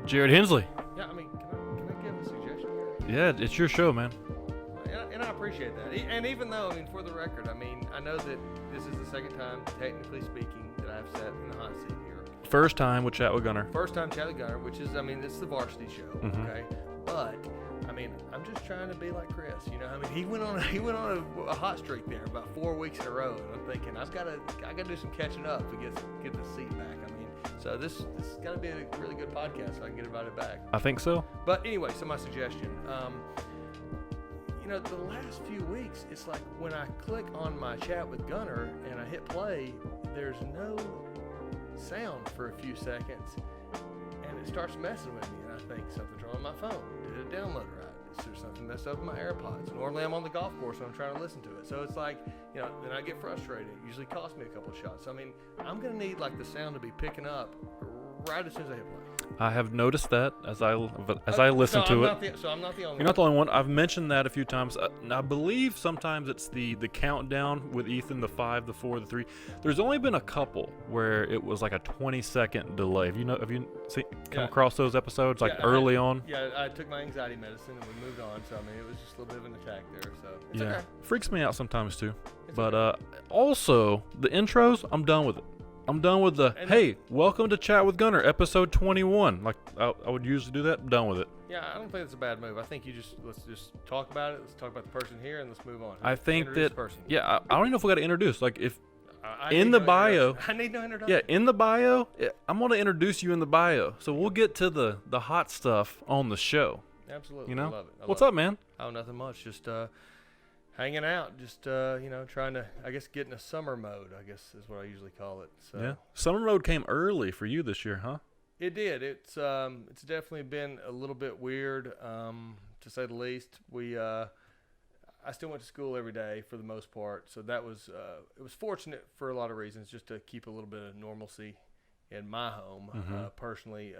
Jared Hensley. Yeah, I mean, can I give a suggestion here? Yeah, it's your show, man. And I appreciate that. And even though, I mean, for the record, I mean, I know that this is the second time, technically speaking, that I've sat in the hot seat here. First time with Chat with Gunner. First time Chat with Gunner, which is, I mean, it's the varsity show, Mhm. okay? But I mean, I'm just trying to be like Chris, you know. I mean, he went on a hot streak there, about 4 weeks in a row, and I'm thinking I gotta do some catching up to get the seat back. I mean, so this has got to be a really good podcast, so I can get invited back. I think so. But anyway, so my suggestion, you know, the last few weeks, it's like when I click on my Chat with Gunner and I hit play, there's no sound for a few seconds, and it starts messing with me, and I think something's wrong with my phone. Did it download right? Is there something messed up with my AirPods? Normally I'm on the golf course when I'm trying to listen to it. So it's like, you know, then I get frustrated. It usually costs me a couple of shots. So, I mean, I'm going to need like the sound to be picking up right as soon as I hit play. I have noticed that as I listen to it. So I'm not the only one. You're not the only one. I've mentioned that a few times. And I believe sometimes it's the countdown with Ethan, the 5, the 4, the 3. There's only been a couple where it was like a 20-second delay. Have you come across those episodes early on? Yeah, I took my anxiety medicine and we moved on. So I mean, it was just a little bit of an attack there. So it's yeah, okay. Freaks me out sometimes too. It's But okay. Also the intros, I'm done with it. I'm done with hey, welcome to Chat with Gunner, episode 21. Like I would usually do that. I'm done with it. Yeah, I don't think it's a bad move. I think let's just talk about it. Let's talk about the person here and let's move on. I think Introduce that the person. I don't even know if we got to introduce. Like if I in need the no bio, introduction. I need no introduction. yeah, in the bio, I'm gonna introduce you in the bio. So we'll get to the hot stuff on the show. Absolutely. You know, I love it. what's up, man? Oh, nothing much. Just hanging out. Just you know, trying to, I guess, get in a summer mode, I guess is what I usually call it. So Yeah, summer mode came early for you this year, huh? it did. It's definitely been a little bit weird, to say the least. I still went to school every day for the most part, so that was it was fortunate for a lot of reasons, just to keep a little bit of normalcy in my home. Mhm. Personally,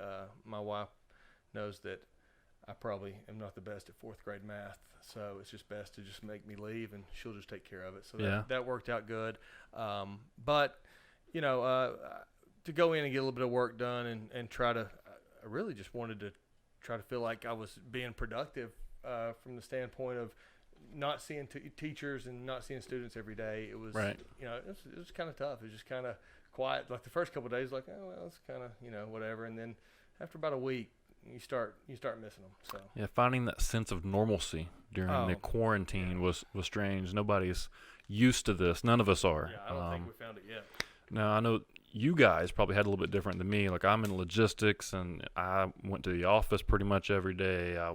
my wife knows that I probably am not the best at 4th grade math, so it's just best to just make me leave and she'll just take care of it. So that worked out good. But, you know, to go in and get a little bit of work done and try to, I really just wanted to try to feel like I was being productive from the standpoint of not seeing teachers and not seeing students every day. It was, Right. you know, it was kind of tough. It was just kind of quiet. Like the first couple of days, like, oh, well, it's kind of, you know, whatever. And then after about a week, you start missing them. So Yeah, finding that sense of normalcy during the quarantine was strange. Nobody's used to this. None of us are. yeah, I don't think we found it yet. Now, I know you guys probably had a little bit different than me. Like, I'm in logistics, and I went to the office pretty much every day. I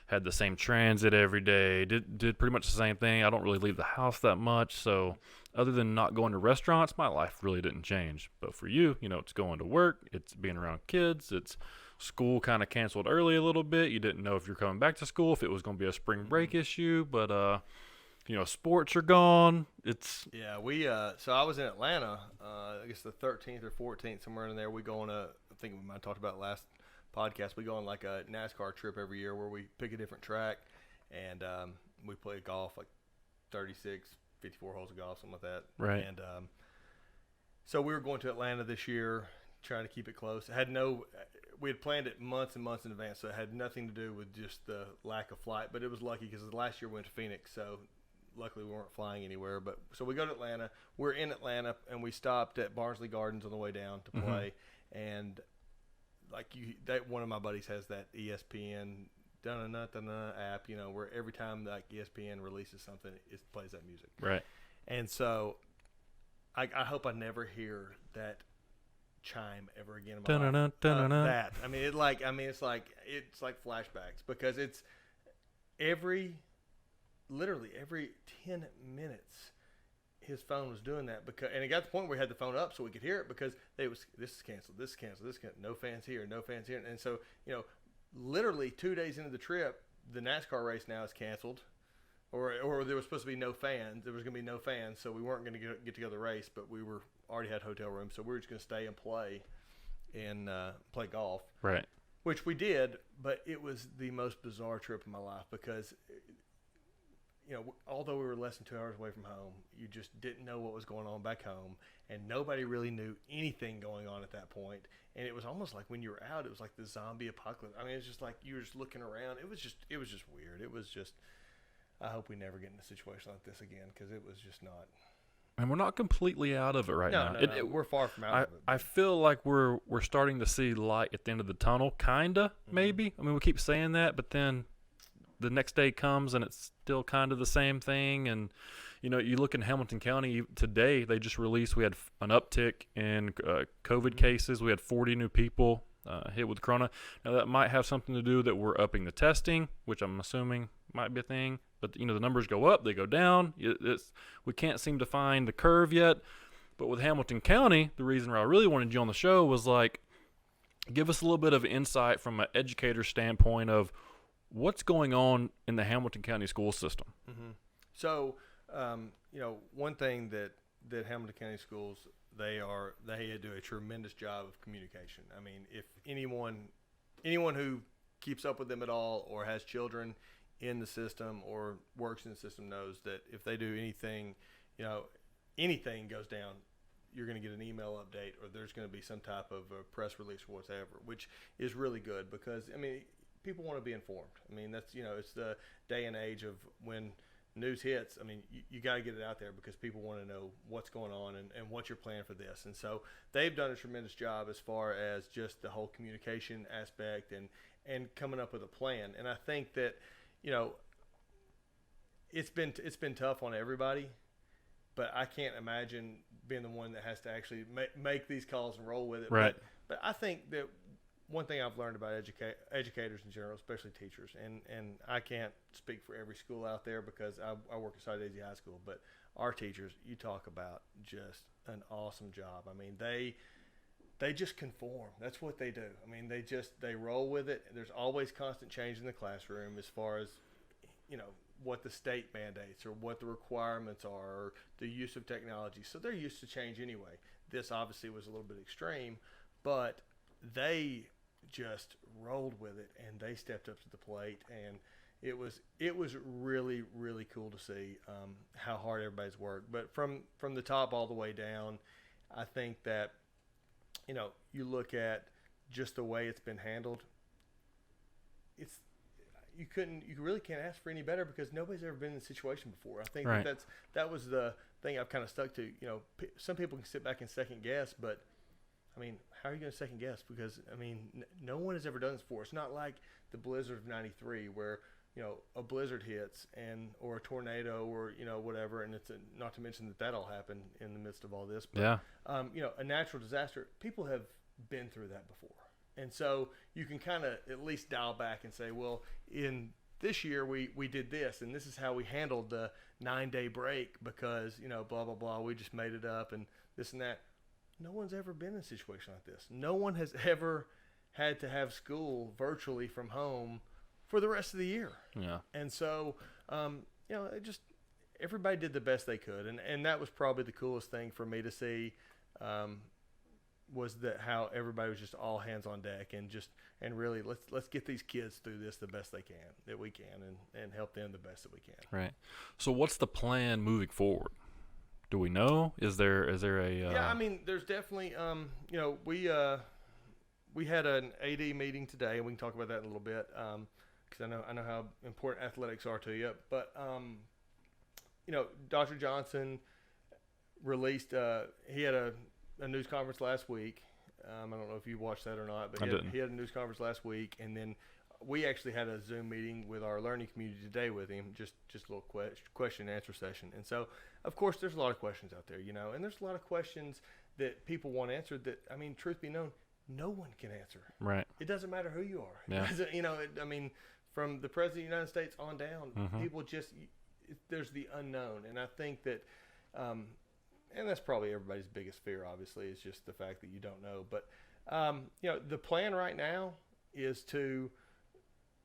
had the same transit every day, did pretty much the same thing. I don't really leave the house that much. So other than not going to restaurants, my life really didn't change. But for you, you know, it's going to work. It's being around kids. It's school kind of canceled early a little bit. You didn't know if you're coming back to school, if it was going to be a spring break issue. But, you know, sports are gone. It's So I was in Atlanta, I guess the 13th or 14th, somewhere in there. We go on I think we might have talked about it last podcast. We go on like a NASCAR trip every year where we pick a different track and we play golf, like 36, 54 holes of golf, something like that. Right. And so we were going to Atlanta this year, trying to keep it close. We had planned it months and months in advance, so it had nothing to do with just the lack of flight. But it was lucky because last year we went to Phoenix, so luckily we weren't flying anywhere. But so we go to Atlanta. We're in Atlanta, and we stopped at Barnsley Gardens on the way down to play. And one of my buddies has that ESPN app, you know, where every time like ESPN releases something, it plays that music. right. And so I hope I never hear that chime ever again in my life. Dun-dun-dun-dun-dun. That I mean, it's like flashbacks, because it's literally every 10 minutes his phone was doing that, and it got to the point where we had the phone up so we could hear it, because this is canceled, no fans here, and so, you know, literally 2 days into the trip, the NASCAR race now is canceled. Or there was supposed to be no fans. There was going to be no fans, so we weren't going to get together race. But we already had hotel rooms, so we were just going to stay and play golf. Right. Which we did, but it was the most bizarre trip of my life because, you although we were less than 2 hours away from home, you just didn't know what was going on back home, and nobody really knew anything going on at that point. And it was almost like when you were out, it was like the zombie apocalypse. I mean, it's just like you were just looking around. It was just weird. It was just. I hope we never get in a situation like this again, because it was just not. And we're not completely out of it right now. No, we're far from out of it. I feel like we're starting to see light at the end of the tunnel, kinda, maybe. I mean, we keep saying that, but then the next day comes and it's still kind of the same thing. And you look in Hamilton County today, they just released, we had an uptick in COVID cases. We had 40 new people hit with corona. Now that might have something to do that we're upping the testing, which I'm assuming might be a thing. But the numbers go up, they go down. We can't seem to find the curve yet. But with Hamilton County, the reason I really wanted you on the show was like, give us a little bit of insight from an educator standpoint of what's going on in the Hamilton County school system. Mm-hmm. So, one thing that Hamilton County schools, they do a tremendous job of communication. I mean, if anyone who keeps up with them at all or has children in the system or works in the system knows that if they do anything, anything goes down, you're going to get an email update or there's going to be some type of a press release or whatever, which is really good because, I mean, people want to be informed. I mean, that's, it's the day and age of when news hits. I mean, you got to get it out there because people want to know what's going on and what you're planning for this. And so they've done a tremendous job as far as just the whole communication aspect and coming up with a plan. And I think that, it's been tough on everybody, but I can't imagine being the one that has to actually make these calls and roll with it. Right. But I think that one thing I've learned about educators in general, especially teachers, and I can't speak for every school out there because I work at Soddy High School, but our teachers, you talk about just an awesome job. I mean, they just conform. That's what they do. I mean, they roll with it. There's always constant change in the classroom as far as, what the state mandates or what the requirements are or the use of technology. So they're used to change anyway. This obviously was a little bit extreme, but they just rolled with it and they stepped up to the plate, and it was really, really cool to see how hard everybody's worked. But from the top all the way down, I think that you look at just the way it's been handled. You really can't ask for any better because nobody's ever been in this situation before. I think right. that was the thing I've kind of stuck to. Some people can sit back and second guess, but I mean, how are you going to second guess? Because I mean, no one has ever done this before. It's not like the blizzard of '93 where a blizzard hits or a tornado or whatever, and it's not to mention that all happened in the midst of all this. But, yeah. A natural disaster. People have been through that before. And so you can kind of at least dial back and say, well, in this year we did this, and this is how we handled the 9-day break because, blah, blah, blah, we just made it up and this and that. No one's ever been in a situation like this. No one has ever had to have school virtually from home for the rest of the year. Yeah. And so, everybody did the best they could. And that was probably the coolest thing for me to see, was that how everybody was just all hands on deck and really let's get these kids through this the best we can and help them the best that we can. Right. So what's the plan moving forward? Do we know? Is there a Yeah, I mean, there's definitely we had an AD meeting today, and we can talk about that in a little bit because I know how important athletics are to you. But Dr. Johnson released he had a news conference last week. I don't know if you watched that or not, but he had a news conference last week, and then we actually had a Zoom meeting with our learning community today with him, just a little question and answer session. And so, of course, there's a lot of questions out there, and there's a lot of questions that people want answered that, I mean, truth be known, no one can answer. Right. It doesn't matter who you are. Yeah. I mean, from the President of the United States on down, mm-hmm. people there's the unknown. And I think that, and that's probably everybody's biggest fear, obviously, is just the fact that you don't know. But, the plan right now is to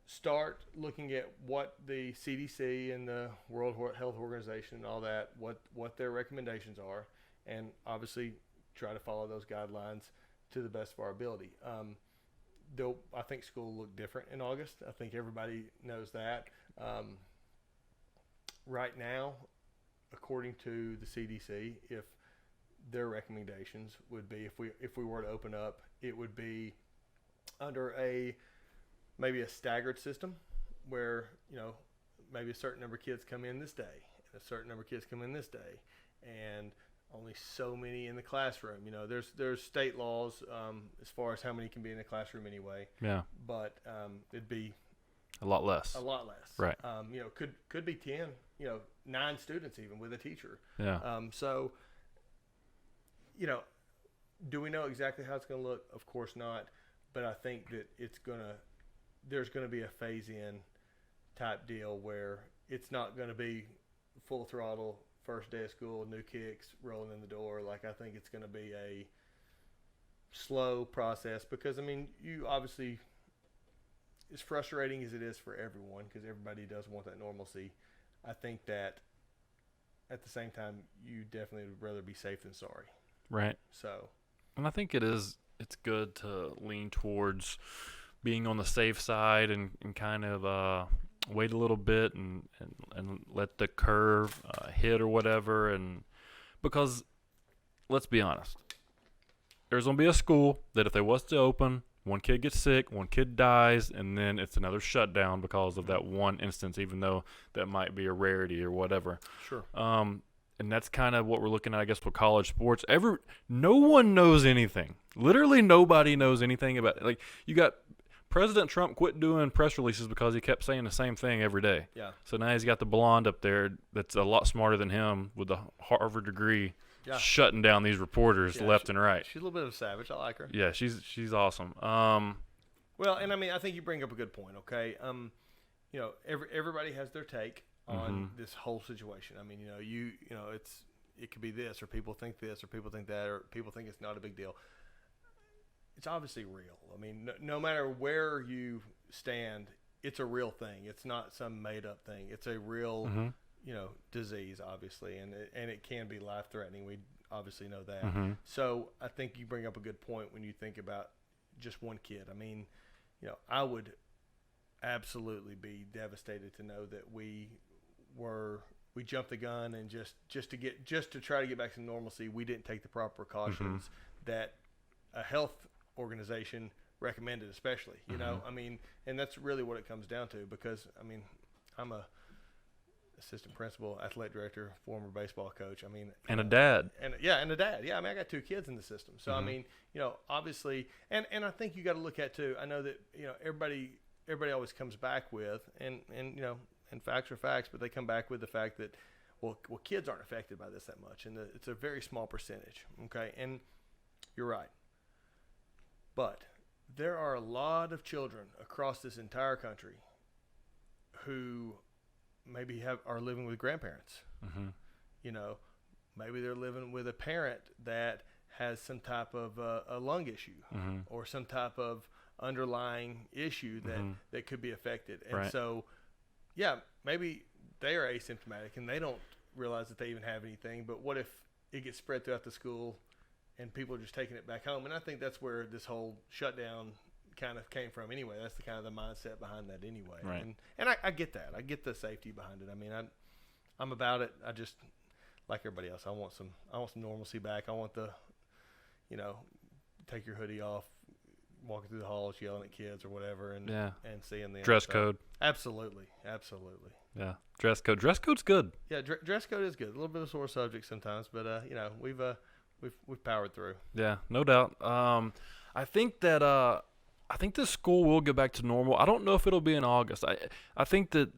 start looking at what the CDC and the World Health Organization and all that, what their recommendations are, and obviously try to follow those guidelines to the best of our ability. I think school will look different in August. I think everybody knows that. right now, according to the CDC, if their recommendations would be if we were to open up, it would be under maybe a staggered system where, maybe a certain number of kids come in this day and a certain number of kids come in this day, and only so many in the classroom. There's state laws as far as how many can be in the classroom anyway. Yeah. But it'd be A lot less. a lot less. Right. Could be 10, 9 students even with a teacher. Yeah. So, do we know exactly how it's going to look? Of course not. But I think that there's going to be a phase in type deal where it's not going to be full throttle first day of school, new kicks rolling in the door. Like, I think it's going to be a slow process because, you obviously, as frustrating as it is for everyone, because everybody does want that normalcy, I think that at the same time, you definitely would rather be safe than sorry. Right. So, and I think it's good to lean towards being on the safe side and kind of wait a little bit and let the curve hit or whatever. And because let's be honest, there's going to be a school that if they was to open, one kid gets sick, one kid dies, and then it's another shutdown because of that one instance, even though that might be a rarity or whatever. Sure. And that's kind of what we're looking at, I guess, with college sports. No one knows anything. Literally nobody knows anything about it. Like, you got President Trump quit doing press releases because he kept saying the same thing every day. Yeah. So now he's got the blonde up there that's a lot smarter than him with a Harvard degree, shutting down these reporters left and right. She's a little bit of a savage. I like her. Yeah, she's awesome. Well, and I think you bring up a good point. Okay, everybody has their take on this whole situation. It could be this, or people think this, or people think that, or people think it's not a big deal. It's obviously real. No matter where you stand, it's a real thing. It's not some made up thing. It's a real, disease, obviously, and it can be life threatening. We obviously know that. So I think you bring up a good point when you think about just one kid. I would absolutely be devastated to know that we jumped the gun and just to try to get back to normalcy, we didn't take the proper precautions that a health organization recommended, especially, and that's really what it comes down to, because I'm a assistant principal, athletic director, former baseball coach. And a dad. And a dad. Yeah, I got 2 kids in the system. So obviously, and I think you got to look at too. I know that everybody always comes back with and facts are facts, but they come back with the fact that well kids aren't affected by this that much, and it's a very small percentage. Okay, and you're right. But there are a lot of children across this entire country who maybe are living with grandparents. Maybe they're living with a parent that has some type of a lung issue or some type of underlying issue that could be affected. And so, maybe they are asymptomatic and they don't realize that they even have anything. But what if it gets spread throughout the school and people are just taking it back home? And I think that's where this whole shutdown kind of came from anyway. That's the kind of the mindset behind that anyway. Right. And I get that. I get the safety behind it. I'm about it. I just, like everybody else, I want some normalcy back. I want the, take your hoodie off, walking through the halls, yelling at kids or whatever, and seeing them. Dress code. Absolutely. Yeah, dress code. Dress code's good. Yeah, dress code is good. A little bit of a sore subject sometimes, but we've powered through. Yeah, no doubt. I think that I think this school will get back to normal. I don't know if it'll be in August. I think that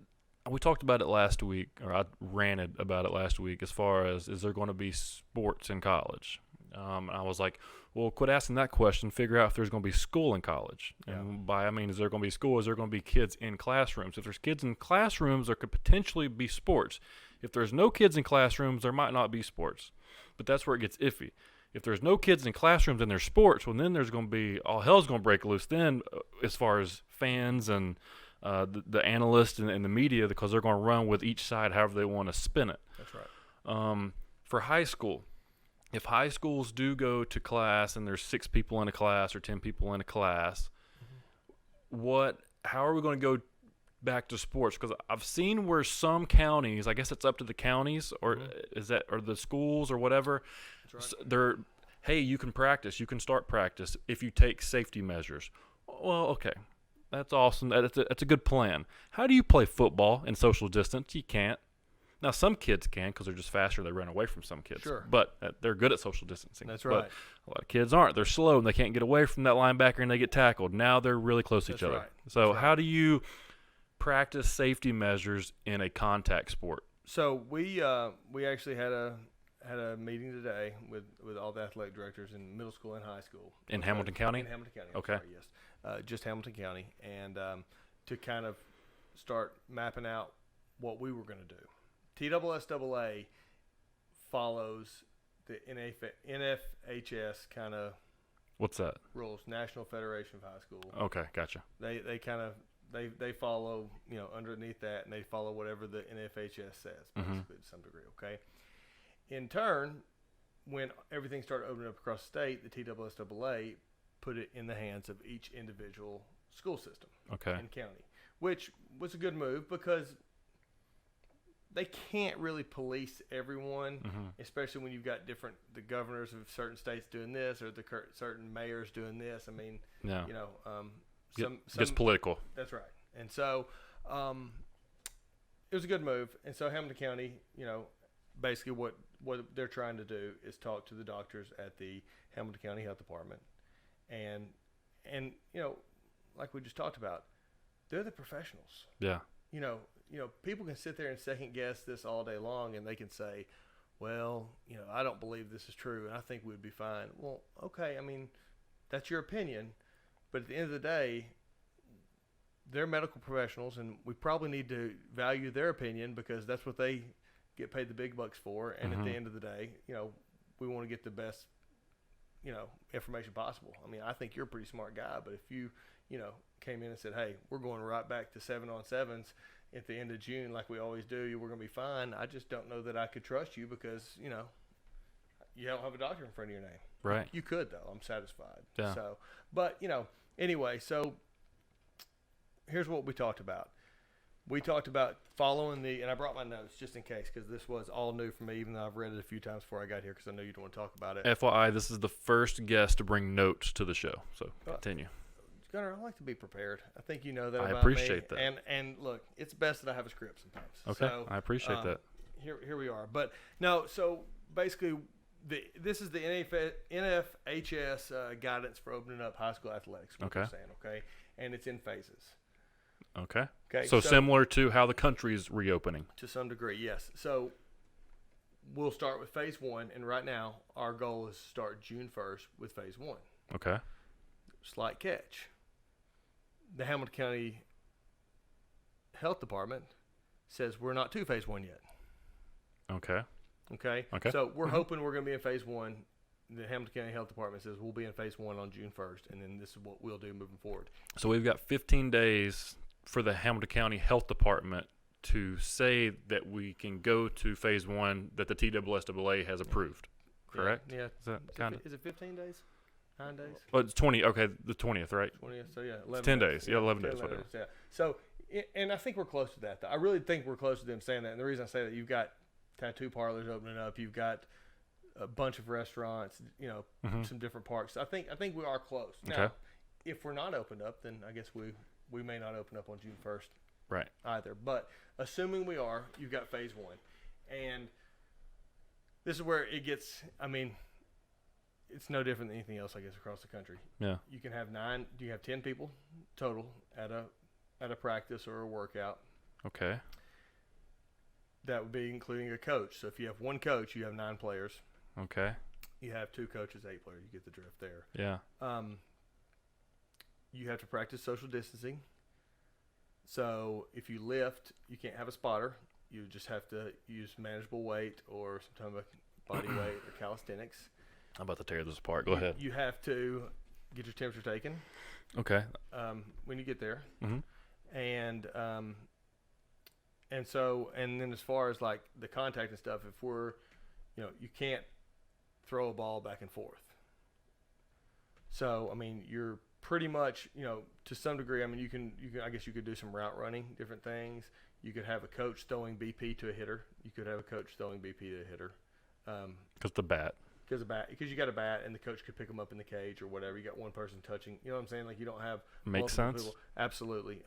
we talked about it last week, or I ranted about it last week, as far as is there going to be sports in college? I was like, well, quit asking that question. Figure out if there's going to be school in college. Yeah. And by I mean, is there going to be school? Is there going to be kids in classrooms? If there's kids in classrooms, there could potentially be sports. If there's no kids in classrooms, there might not be sports. But that's where it gets iffy. If there's no kids in classrooms and there's sports, well, then there's going to be all hell's going to break loose. Then, as far as fans and the analysts and the media, because they're going to run with each side however they want to spin it. That's right. For high school, if high schools do go to class and there's 6 people in a class or 10 people in a class, how are we going to go back to sports? Because I've seen where some counties, I guess it's up to the counties, or is that, or the schools or whatever, That's right. they're, hey, you can practice, you can start practice if you take safety measures. Well, okay, that's awesome. That's a good plan. How do you play football in social distance? You can't. Now, some kids can because they're just faster. They run away from some kids. Sure. But they're good at social distancing. That's right. But a lot of kids aren't. They're slow, and they can't get away from that linebacker, and they get tackled. Now they're really close to each other. Right. So That's right. how do you practice safety measures in a contact sport? So we actually had a meeting today with all the athletic directors in middle school and high school. In Hamilton County? In Hamilton County. Okay. Sorry, yes. Just Hamilton County. And to kind of start mapping out what we were going to do. TSSAA follows the NFHS kind of What's that? rules, National Federation of High School. Okay, gotcha. They kind of they follow, underneath that, and they follow whatever the NFHS says, basically, to some degree. Okay. In turn, when everything started opening up across the state, the TSSAA put it in the hands of each individual school system and county, which was a good move because they can't really police everyone, especially when you've got the governors of certain states doing this or the certain mayors doing this. I mean, Yeah. Gets political. That's right. And so it was a good move. And so Hamilton County, basically what they're trying to do is talk to the doctors at the Hamilton County Health Department. And like we just talked about, they're the professionals. Yeah. People can sit there and second guess this all day long, and they can say, well, I don't believe this is true, and I think we'd be fine. Well, okay, I mean, that's your opinion, but at the end of the day, they're medical professionals, and we probably need to value their opinion because that's what they get paid the big bucks for. And at the end of the day, we want to get the best, information possible. I mean, I think you're a pretty smart guy, but if you, came in and said, hey, we're going right back to 7-on-7s at the end of June like we always do, we're going to be fine, I just don't know that I could trust you because, you don't have a doctor in front of your name. Right. You could, though. I'm satisfied. Yeah. So, but, anyway, so here's what we talked about. We talked about following and I brought my notes just in case because this was all new for me, even though I've read it a few times before I got here because I know you don't want to talk about it. FYI, this is the first guest to bring notes to the show. So continue. Gunner, I like to be prepared. I think you know that I about appreciate me. that. And look, it's best that I have a script sometimes. Okay, So, I appreciate that. Here we are. But no, so basically, this is the NFHS guidance for opening up high school athletics. What we're saying, okay, and it's in phases. Okay. Okay. So similar to how the country's reopening. To some degree, yes. So we'll start with phase 1, and right now our goal is to start June 1st with phase 1. Okay. Slight catch. The Hamilton County Health Department says we're not to phase 1 yet. Okay. Okay. So we're hoping we're going to be in phase 1. The Hamilton County Health Department says we'll be in phase 1 on June 1st, and then this is what we'll do moving forward. So we've got 15 days for the Hamilton County Health Department to say that we can go to phase 1 that the TSSAA has approved. Correct? Yeah. Is that kind of? Is it 15 days? 9 days? Well, it's 20. Okay, the 20th, right? 20th. So yeah, 11 It's 10 days. Yeah, 11 days, 11 whatever. Yeah. So, and I think we're close to that. Though. I really think we're close to them saying that. And the reason I say that, you've got tattoo parlors opening up. You've got a bunch of restaurants. Some different parks. I think we are close. Now, if we're not opened up, then I guess we may not open up on June 1st. Right. Either. But assuming we are, you've got phase 1, and this is where it gets. I mean, it's no different than anything else, I guess, across the country. Yeah. You can have 10 people total at a practice or a workout. Okay. That would be including a coach. So if you have one coach, you have 9 players. Okay. You have 2 coaches, 8 players. You get the drift there. Yeah. You have to practice social distancing. So if you lift, you can't have a spotter. You just have to use manageable weight or some type of body weight or calisthenics. I'm about to tear this apart. Go ahead. You have to get your temperature taken. Okay. When you get there. Mm-hmm. And then as far as like the contact and stuff, if we're, you can't throw a ball back and forth. So, I mean, you're pretty much, to some degree, I mean, I guess you could do some route running, different things. You could have a coach throwing BP to a hitter. You could have a coach throwing BP to a hitter. Because the bat. Because you got a bat and the coach could pick them up in the cage or whatever. You got one person touching. You know what I'm saying? Like you don't have Makes multiple sense. people. Absolutely.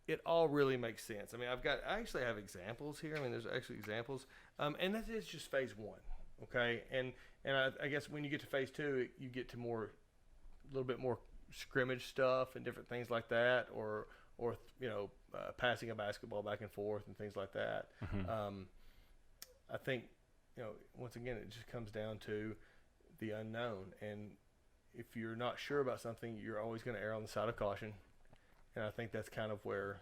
It all really makes sense. I mean, I actually have examples here. I mean, there's actually examples. And that is just phase one. Okay. And I guess when you get to phase two, you get to a little bit more scrimmage stuff and different things like that, or passing a basketball back and forth and things like that. Mm-hmm. I think, once again, it just comes down to the unknown. And if you're not sure about something, you're always going to err on the side of caution. And I think that's kind of where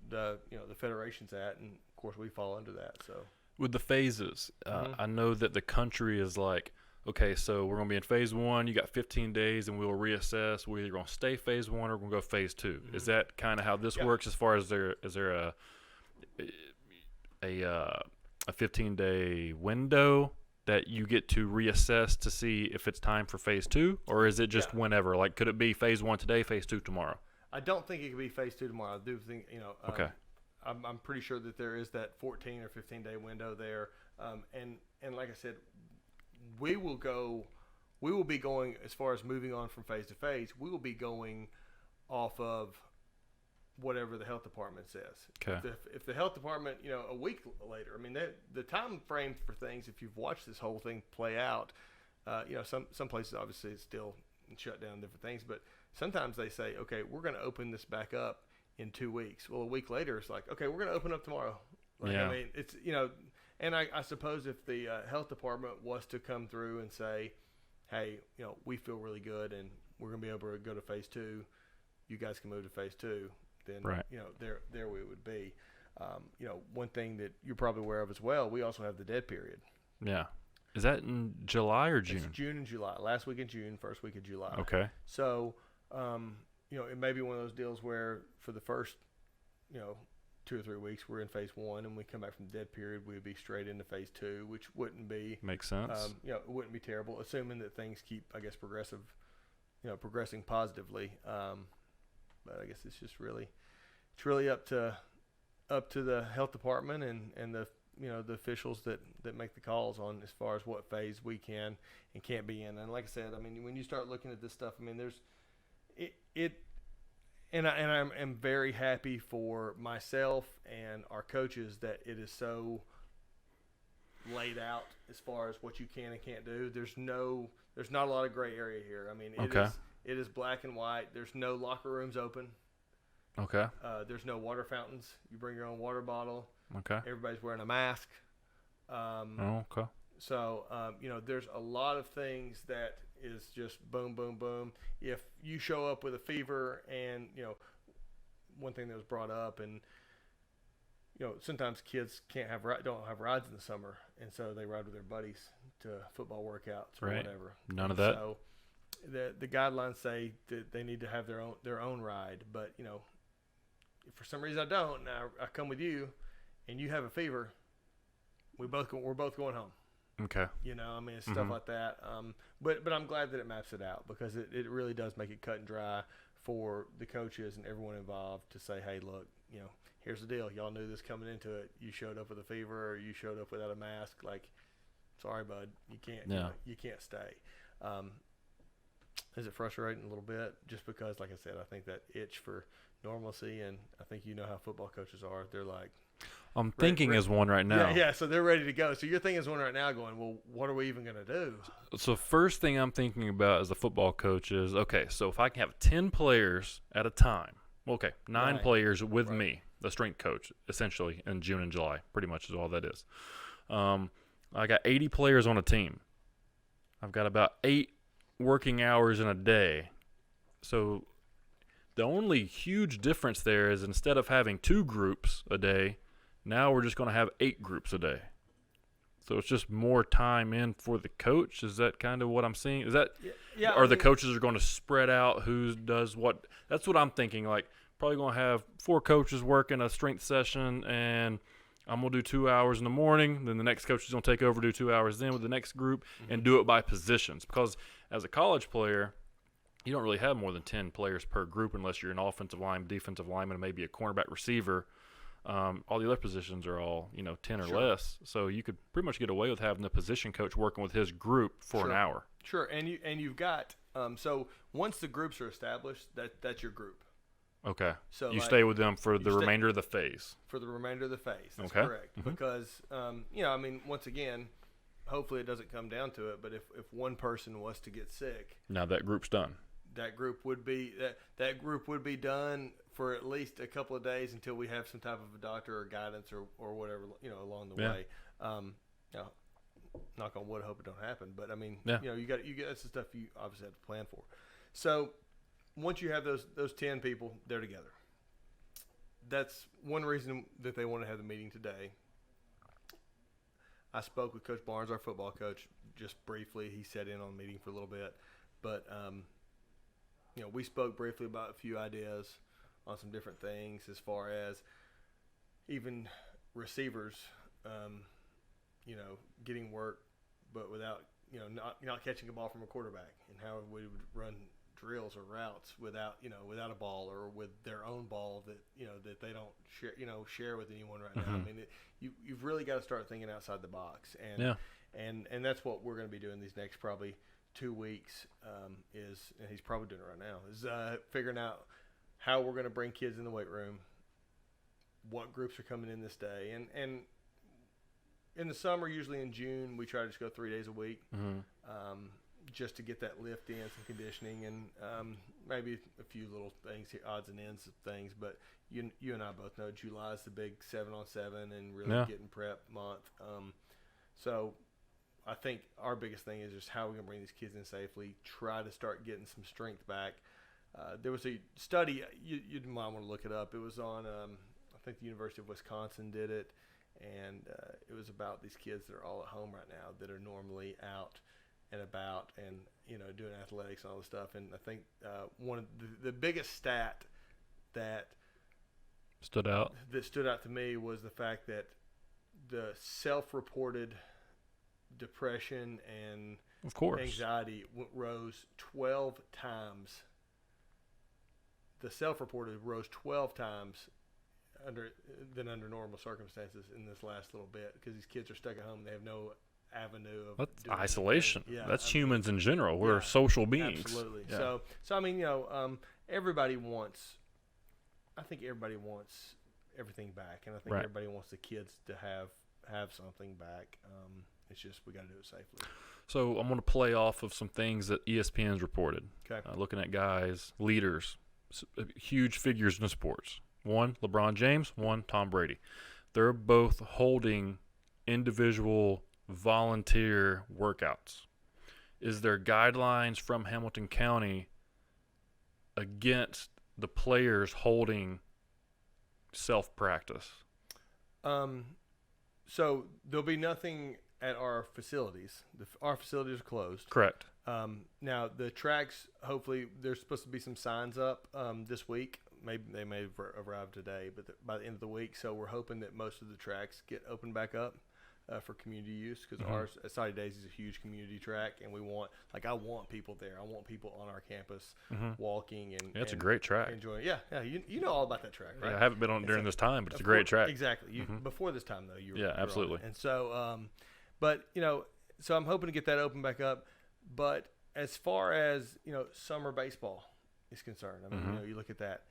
the federation's at, and of course we fall under that. So with the phases, I know that the country is like, okay, so we're going to be in phase one. You got 15 days, and we'll reassess. We're either going to stay phase one or we're going to go phase two. Mm-hmm. Is that kind of how this works? As far as is there a 15-day window that you get to reassess to see if it's time for phase two, or is it just whenever? Like, could it be phase one today, phase two tomorrow? I don't think it could be phase two tomorrow. I do think, okay. I'm pretty sure that there is that 14 or 15-day window there. And like I said, we will be going, as far as moving on from phase to phase, we will be going off of whatever the health department says. Okay. If the health department, a week later, I mean, the time frame for things, if you've watched this whole thing play out, some places obviously it's still shut down, different things, but sometimes they say, okay, we're going to open this back up in 2 weeks. Well, a week later, it's like, okay, we're going to open up tomorrow. Like, yeah. I mean, it's, and I suppose if the health department was to come through and say, hey, we feel really good and we're going to be able to go to phase two, you guys can move to phase two, then, right. There we would be. One thing that you're probably aware of as well, we also have the dead period. Yeah. Is that in July or June? It's June and July. Last week in June, first week of July. Okay. So, it may be one of those deals where for the first, 2 or 3 weeks we're in phase one, and we come back from the dead period, we would be straight into phase two, which wouldn't be makes sense. It wouldn't be terrible, assuming that things keep, I guess, progressing positively. But I guess it's really up to the health department and the the officials that make the calls on as far as what phase we can and can't be in. And like I said, I mean, when you start looking at this stuff, I mean, there's I'm very happy for myself and our coaches that it is so laid out as far as what you can and can't do. There's not a lot of gray area here. I mean, it is black and white. There's no locker rooms open. Okay. There's no water fountains. You bring your own water bottle. Okay. Everybody's wearing a mask. Okay. So, there's a lot of things that is just boom, boom, boom. If you show up with a fever and, one thing that was brought up, and, sometimes kids don't have rides in the summer, and so they ride with their buddies to football workouts or whatever. None of that. So the guidelines say that they need to have their own ride, but, if for some reason I don't, now I come with you, and you have a fever, we're both going home. Okay. It's stuff like that. But I'm glad that it maps it out, because it really does make it cut and dry for the coaches and everyone involved to say, hey, look, here's the deal. Y'all knew this coming into it. You showed up with a fever, or you showed up without a mask. Like, sorry, bud, you can't. Yeah. You can't stay. Is it frustrating a little bit? Just because, like I said, I think that itch for normalcy, and I think how football coaches are. They're like, I'm thinking as one right now. Yeah, so they're ready to go. So you're thinking as one right now going, well, what are we even going to do? So first thing I'm thinking about as a football coach is, okay, so if I can have 10 players at a time, okay, 9 players with me, the strength coach, essentially, in June and July, pretty much is all that is. I got 80 players on a team. I've got about 8 working hours in a day. So the only huge difference there is, instead of having 2 groups a day, now we're just going to have 8 groups a day. So it's just more time in for the coach. Is that kind of what I'm seeing? Is that, the coaches are going to spread out who does what? That's what I'm thinking. Like, probably going to have 4 coaches working a strength session, and I'm going to do 2 hours in the morning. Then the next coach is going to take over, do 2 hours then with the next group, and do it by positions. Because as a college player, you don't really have more than 10 players per group unless you're an offensive lineman, defensive lineman, and maybe a cornerback, receiver. All the other positions are all 10 or less. So you could pretty much get away with having the position coach working with his group for an hour. Sure, and you've got so once the groups are established, that's your group. Okay. So you stay with them for the remainder of the phase. For the remainder of the phase. That's okay. correct. Mm-hmm. Because once again, hopefully it doesn't come down to it, but if one person was to get sick, now that group's done. That group would be done for at least a couple of days until we have some type of a doctor or guidance or whatever along the way. Knock on wood, hope it don't happen. But I mean, you got that's the stuff you obviously have to plan for. So once you have those 10 people, they're together. That's one reason that they want to have the meeting today. I spoke with Coach Barnes, our football coach, just briefly. He sat in on the meeting for a little bit, but we spoke briefly about a few ideas on some different things as far as even receivers, getting work, but without not catching a ball from a quarterback, and how we would run drills or routes without a ball or with their own ball that that they don't share with anyone right now. I mean, you've really got to start thinking outside the box, and that's what we're going to be doing these next probably 2 weeks. And he's probably doing it right now, is figuring out how we're going to bring kids in the weight room, what groups are coming in this day, and in the summer, usually in June, we try to just go 3 days a week. Just to get that lift in, some conditioning, and maybe a few little things here, odds and ends of things. But you and I both know July is the big 7-on-7 and really getting prep month. So I think our biggest thing is just how we're going to bring these kids in safely, try to start getting some strength back. There was a study, you might want to look it up. It was on, I think the University of Wisconsin did it, and it was about these kids that are all at home right now that are normally out and about and doing athletics and all this stuff. And I think one of the biggest stat that stood out to me was the fact that the self-reported depression and of course anxiety rose 12 times. The self-reported rose 12 times under normal circumstances in this last little bit, because these kids are stuck at home. They have no avenue of that's isolation. That's humans in general. We're yeah, social beings. Absolutely. Yeah. So I mean, everybody wants. I think everybody wants everything back, and I think everybody wants the kids to have something back. It's just we got to do it safely. So I'm going to play off of some things that ESPN's reported. Okay. Looking at guys, leaders, huge figures in sports. One, LeBron James. One, Tom Brady. They're both holding individual volunteer workouts. Is there guidelines from Hamilton County against the players holding self-practice? So there'll be nothing at our facilities. Our facilities are closed. Correct. Now the tracks, hopefully there's supposed to be some signs up this week. Maybe they may have arrived today, but by the end of the week. So we're hoping that most of the tracks get opened back up for community use, because ours at Soddy Daisy is a huge community track, and I want people there. I want people on our campus walking and it's a great track. Enjoying. Yeah. You know all about that track, right? Yeah, I haven't been on it during this time, but it's a great track. Exactly. Before this time though, you were absolutely. on it. And so, so I'm hoping to get that open back up. But as far as summer baseball is concerned, I mean, you look at that.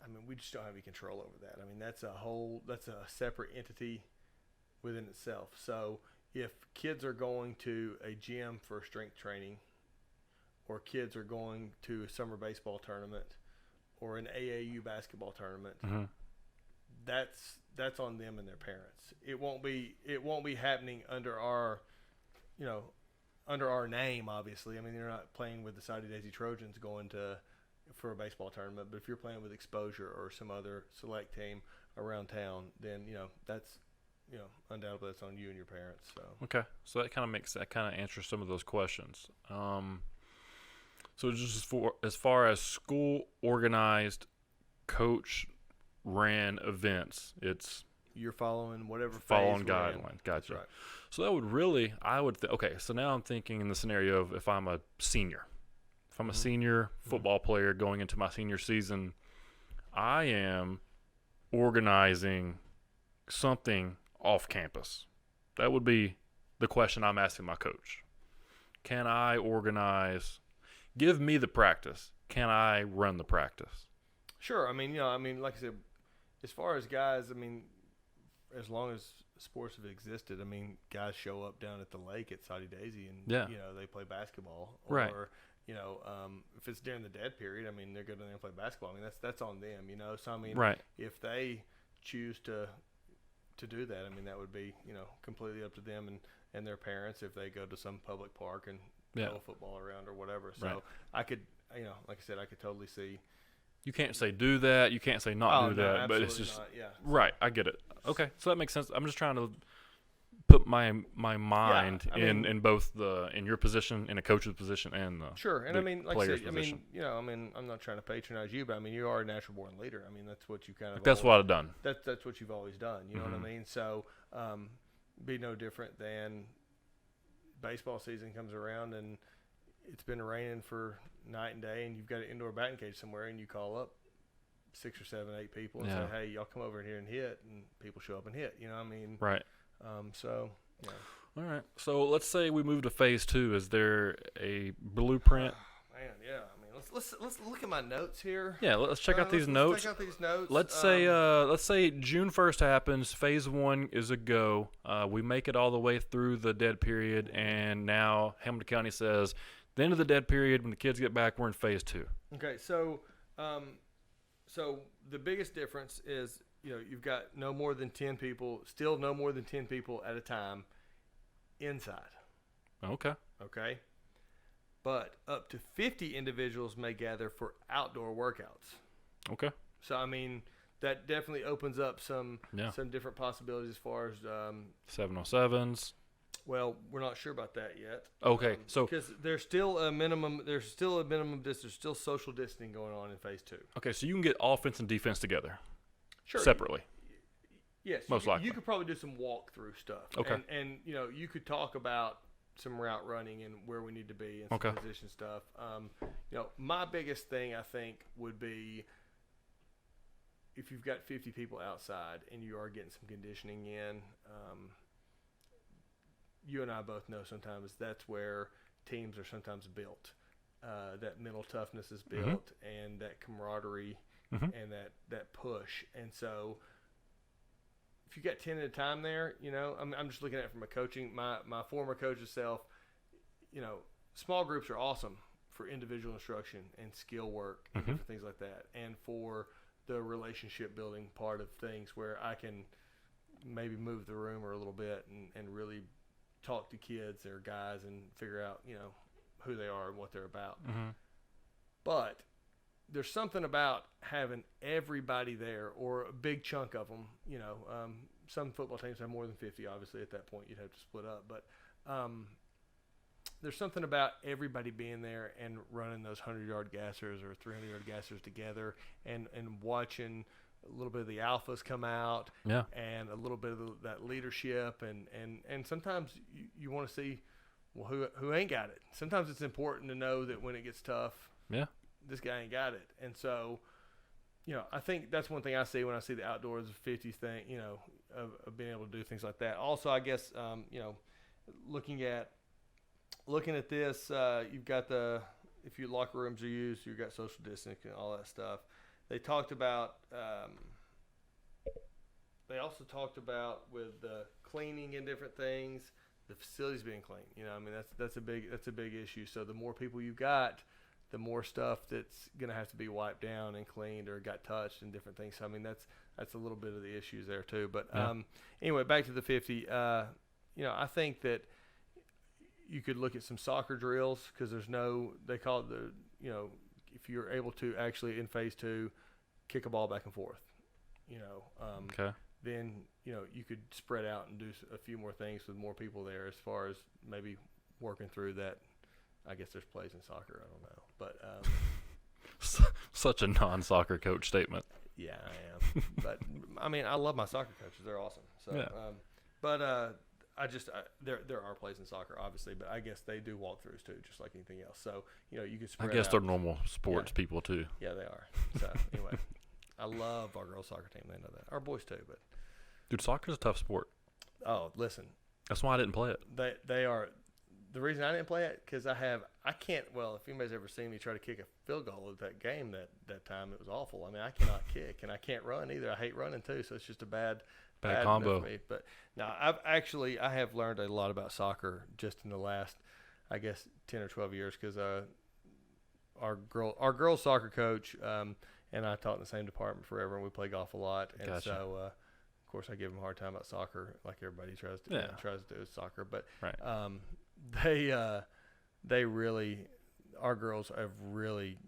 I mean, we just don't have any control over that. I mean, that's a separate entity within itself. So if kids are going to a gym for strength training, or kids are going to a summer baseball tournament or an AAU basketball tournament, that's on them and their parents. It won't be happening under our name, obviously. I mean, they're not playing with the Soddy Daisy Trojans going for a baseball tournament, but if you're playing with Exposure or some other select team around town, then that's undoubtedly that's on you and your parents. So okay, so that kind of answers some of those questions. So just as far as school organized, coach ran events, you're following whatever guidelines. Gotcha. Right. So that would really, okay. So now I'm thinking in the scenario of if I'm a senior, if if I'm a senior football player going into my senior season, I am organizing something off campus. That would be the question I'm asking my coach. Can I organize? Give me the practice. Can I run the practice? Sure. I mean, like I said, as far as guys, I mean, as long as sports have existed, I mean, guys show up down at the lake at Soddy Daisy and, they play basketball. Or, right. If it's during the dead period, I mean, they're going to play basketball. I mean, that's on them, So, I mean, right. if they choose to do that, I mean, that would be, completely up to them and their parents if they go to some public park and throw a football around or whatever. So I could, like I said, I could totally see. You can't say do that. You can't say not do that. But it's just right. I get it. Okay, so that makes sense. I'm just trying to put my mind in both in your position, in a coach's position, and the sure. And the I mean, like I player's said, position. I'm not trying to patronize you, but I mean, you are a natural born leader. I mean, that's what you kind of. That's what I've done. That's what you've always done. You know what I mean? So, be no different than baseball season comes around and it's been raining for night and day, and you've got an indoor batting cage somewhere, and you call up 6 or 7, 8 people and say, "Hey, y'all come over here and hit," and people show up and hit. You know what I mean? Right. So, All right. So let's say we move to phase 2. Is there a blueprint? Man, yeah. I mean, let's look at my notes here. Yeah, let's check out these notes. Check out these notes. Let's say June 1st happens. Phase 1 is a go. We make it all the way through the dead period, and now Hamilton County says the end of the dead period, when the kids get back, we're in phase 2. Okay, so the biggest difference is, you've got no more than 10 people, still no more than 10 people at a time inside. Okay. Okay. But up to 50 individuals may gather for outdoor workouts. Okay. So, I mean, that definitely opens up some different possibilities as far as 707s. Well, we're not sure about that yet. Okay, so because there's still a minimum distance. There's still social distancing going on in phase 2. Okay, so you can get offense and defense together, sure, separately. Yes, most likely. You could probably do some walkthrough stuff. Okay, and you could talk about some route running and where we need to be and some position stuff. My biggest thing I think would be if you've got 50 people outside and you are getting some conditioning in. You and I both know sometimes that's where teams are sometimes built. That mental toughness is built, and that camaraderie, and that push. And so, if you got 10 at a time there, I'm just looking at it from a coaching. My former coach's self, small groups are awesome for individual instruction and skill work and different things like that, and for the relationship building part of things where I can maybe move the room or a little bit and really talk to kids or guys and figure out, who they are and what they're about. But there's something about having everybody there, or a big chunk of them. Some football teams have more than 50. Obviously, at that point, you'd have to split up. But there's something about everybody being there and running those 100-yard gassers or 300-yard gassers together, and watching a little bit of the alphas come out, and a little bit of that leadership, and sometimes you want to see, well, who ain't got it. Sometimes it's important to know that when it gets tough, this guy ain't got it. And so, I think that's one thing I see when I see the outdoors 50s thing, of being able to do things like that. Also, I guess, looking at this, you've got if your locker rooms are used, you've got social distancing and all that stuff. They talked about. They also talked about with the cleaning and different things, the facilities being clean. That's a big issue. So the more people you've got, the more stuff that's gonna have to be wiped down and cleaned or got touched and different things. So that's a little bit of the issues there too. But anyway, back to the 50. I think that you could look at some soccer drills, because they call it if you're able to actually in phase 2 kick a ball back and forth, then you could spread out and do a few more things with more people there, as far as maybe working through that. I guess there's plays in soccer, I don't know, but such a non-soccer coach statement. Yeah, I am. But I mean, I love my soccer coaches; they're awesome. So, but there are plays in soccer, obviously, but I guess they do walkthroughs too, just like anything else. So you can I spread guess out. they're normal sports people too. Yeah, they are. So anyway, I love our girls soccer team. They know that. Our boys too, but Dude, soccer's a tough sport. oh, listen, That's why I didn't play it. they are. The reason I didn't play it because I can't. Well, if anybody's ever seen me try to kick a field goal at that game that time, it was awful. I mean, I cannot kick and I can't run either. I hate running too, so it's just a bad combo for me. But now I have learned a lot about soccer just in the last, I guess, 10 or 12 years because our girls soccer coach and I taught in the same department forever, and we play golf a lot, and Gotcha. so. Of course, I give them a hard time about soccer, like everybody tries to do with soccer. But right. they really, our girls have really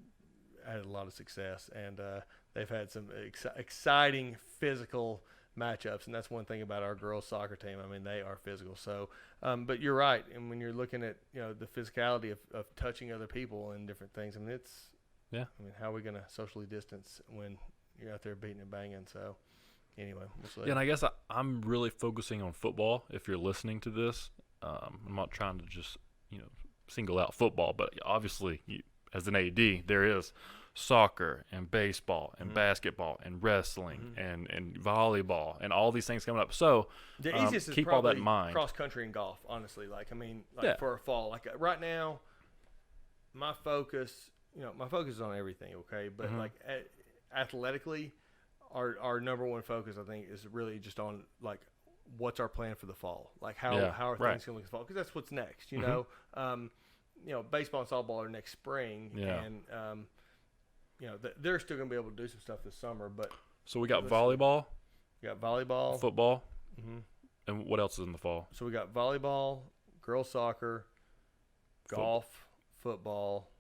had a lot of success, and they've had some exciting physical matchups, and that's one thing about our girls soccer team. I mean, they are physical. So, but you're right, and when you're looking at the physicality of touching other people and different things, I mean, I mean, how are we going to socially distance when you're out there beating and banging? So. Anyway, we'll see. Yeah, and I guess I'm really focusing on football. If you're listening to this, I'm not trying to just single out football, but obviously, as an AD, there is soccer and baseball and basketball and wrestling and volleyball and all these things coming up. So the easiest is keep probably all that in mind. Cross country and golf. Honestly, for a fall, like right now, my focus is on everything. Okay, but athletically. Our number one focus, I think, is really just on like what's our plan for the fall, like how are things going to look in the fall, because that's what's next. Baseball and softball are next spring, and they're still going to be able to do some stuff this summer. But so we got volleyball, football, and what else is in the fall? So we got volleyball, girls soccer, golf, football,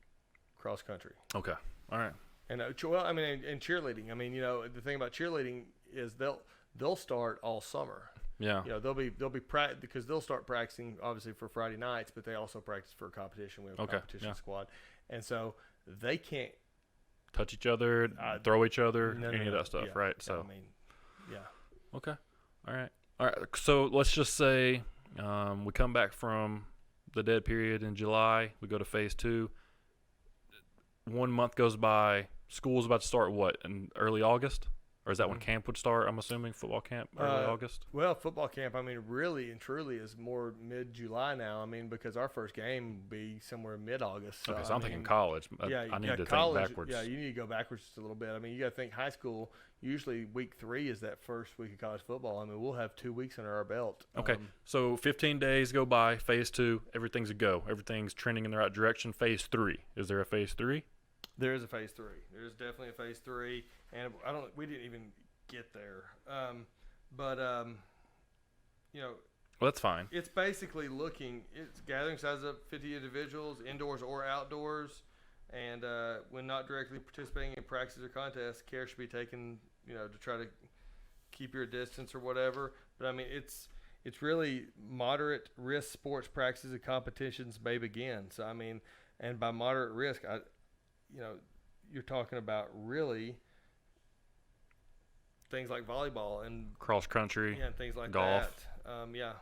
cross country. Okay, all right. And and cheerleading. I mean, the thing about cheerleading is they'll start all summer. Yeah. They'll be because they'll start practicing obviously for Friday nights, but they also practice for a competition. We have a competition squad, and so they can't touch each other, throw each other, any of that stuff, right? Yeah, so. I mean, yeah. Okay. All right. So let's just say we come back from the dead period in July. We go to phase 2. 1 month goes by. School's about to start in early August? Or is that when camp would start, I'm assuming, football camp, early August? Well, football camp, I mean, really and truly is more mid-July now. I mean, because our first game will be somewhere mid-August. So, Okay, so I'm thinking college. I need to college, think backwards. Yeah, you need to go backwards just a little bit. I mean, you got to think high school, usually week 3 is that first week of college football. I mean, we'll have 2 weeks under our belt. Okay, so 15 days go by, phase 2, everything's a go. Everything's trending in the right direction. Phase 3, is there a phase 3? There is a phase 3. There is definitely a phase 3, and we didn't even get there. Well, that's fine. It's basically it's gathering size of 50 individuals, indoors or outdoors, and when not directly participating in practices or contests, care should be taken, to try to keep your distance or whatever. But I mean, it's really moderate risk sports practices and competitions may begin. So I mean, and by moderate risk, you're talking about really things like volleyball and cross country, and things like golf. That.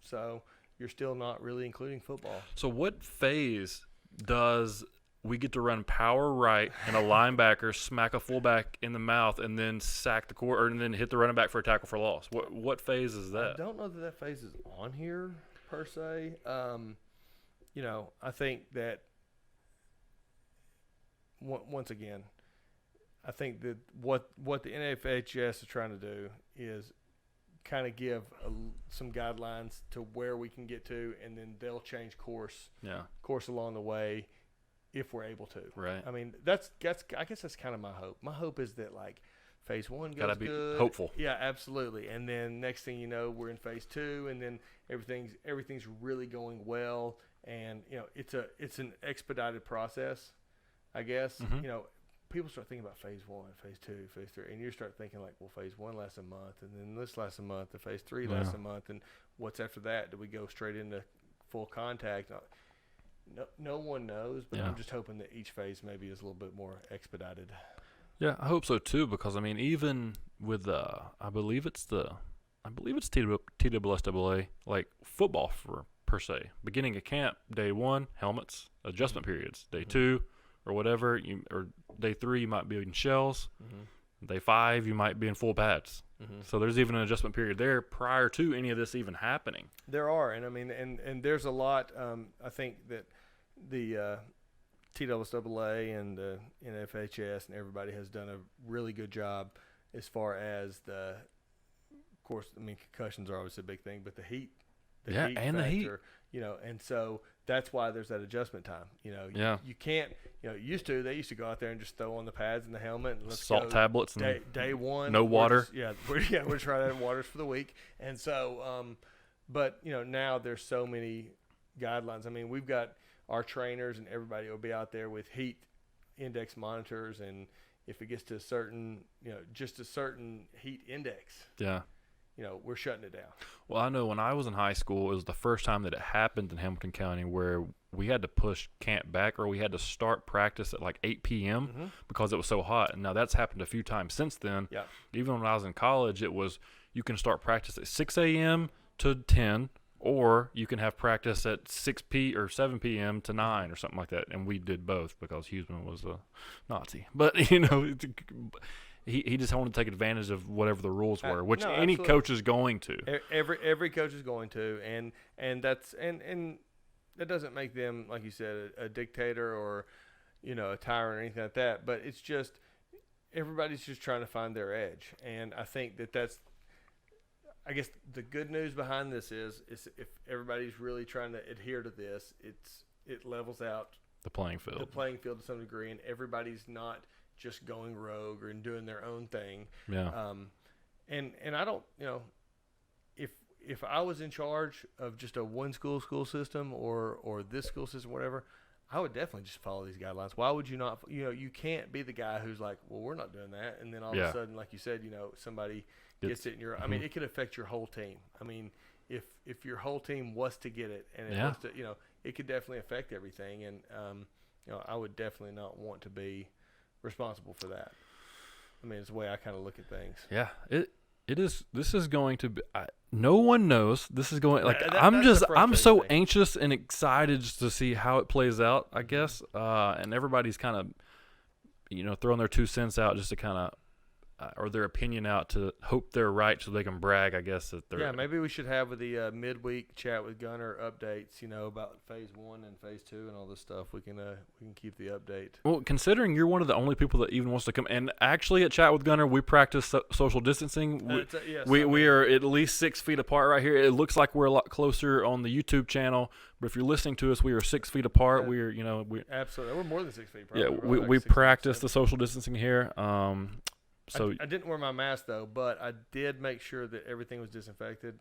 So you're still not really including football. So what phase does we get to run power right and a linebacker smack a fullback in the mouth and then sack the quarter and then hit the running back for a tackle for loss? What phase is that? I don't know that phase is on here per se. I think that once again, I think that what the NFHS is trying to do is kind of give some guidelines to where we can get to, and then they'll change course along the way if we're able to. Right. I mean, I guess that's kind of my hope. My hope is that like phase 1 goes Gotta be good. hopeful. Yeah, absolutely. And then next thing you know, we're in phase 2, and then everything's really going well, and it's an expedited process. I guess, people start thinking about phase 1, phase 2, phase 3, and you start thinking like, well, phase 1 lasts a month, and then this lasts a month, and phase 3 lasts a month, and what's after that? Do we go straight into full contact? No one knows, but I'm just hoping that each phase maybe is a little bit more expedited. Yeah, I hope so too, because I mean, even with I believe it's the I believe it's TWSAA, like football per se. Beginning of camp, day 1, helmets, adjustment periods. Day 2 or whatever, or day 3 you might be in shells. Day 5 you might be in full pads. So there's even an adjustment period there prior to any of this even happening. There are, and I mean, and there's a lot. I think that the TWSAA and the NFHS and everybody has done a really good job as far as of course, I mean, concussions are always a big thing, but the heat and factor, the heat, and so that's why there's that adjustment time. You can't, they used to go out there and just throw on the pads and the helmet and let's salt go tablets, day 1, no water. We're just trying to have waters for the week, and so, but now there's so many guidelines. I mean, we've got our trainers and everybody will be out there with heat index monitors, and if it gets to a certain, just a certain heat index, we're shutting it down. Well, I know when I was in high school, it was the first time that it happened in Hamilton County where we had to push camp back, or we had to start practice at like 8 p.m. because it was so hot. And now that's happened a few times since then. Yeah. Even when I was in college, it was you can start practice at 6 a.m. to 10, or you can have practice at 7 p.m. to 9 or something like that. And we did both because Huseman was a Nazi. But, he just wanted to take advantage of whatever the rules were, which any coach is going to. Every coach is going to, and that's and that doesn't make them, like you said, a dictator or a tyrant or anything like that. But it's just everybody's just trying to find their edge, and I think that's. I guess the good news behind this is if everybody's really trying to adhere to this, it levels out the playing field to some degree, and everybody's not just going rogue or doing their own thing. Yeah. And I don't, if I was in charge of just a one school system or this school system, whatever, I would definitely just follow these guidelines. Why would you not? You can't be the guy who's like, well, we're not doing that, and then all of a sudden, like you said, somebody gets it, and I mean, it could affect your whole team. I mean, if your whole team was to get it, and it was to, it could definitely affect everything, and I would definitely not want to be responsible for that. I mean, it's the way I kind of look at things. Yeah, it is. This is going to be. No one knows. This is going like I'm so anxious and excited just to see how it plays out. I guess, and everybody's kind of, throwing their 2 cents out just to kind of. Or their opinion out to hope they're right so they can brag, I guess. That they're. Yeah, maybe we should have the midweek chat with Gunner updates, about phase 1 and phase 2 and all this stuff. We can keep the update. Well, considering you're one of the only people that even wants to come, and actually at Chat with Gunner, we practice social distancing. We are at least 6 feet apart right here. It looks like we're a lot closer on the YouTube channel, but if you're listening to us, we are 6 feet apart. We're, absolutely. We're more than 6 feet. Probably. Yeah, we practice the social distancing here. So I didn't wear my mask though, but I did make sure that everything was disinfected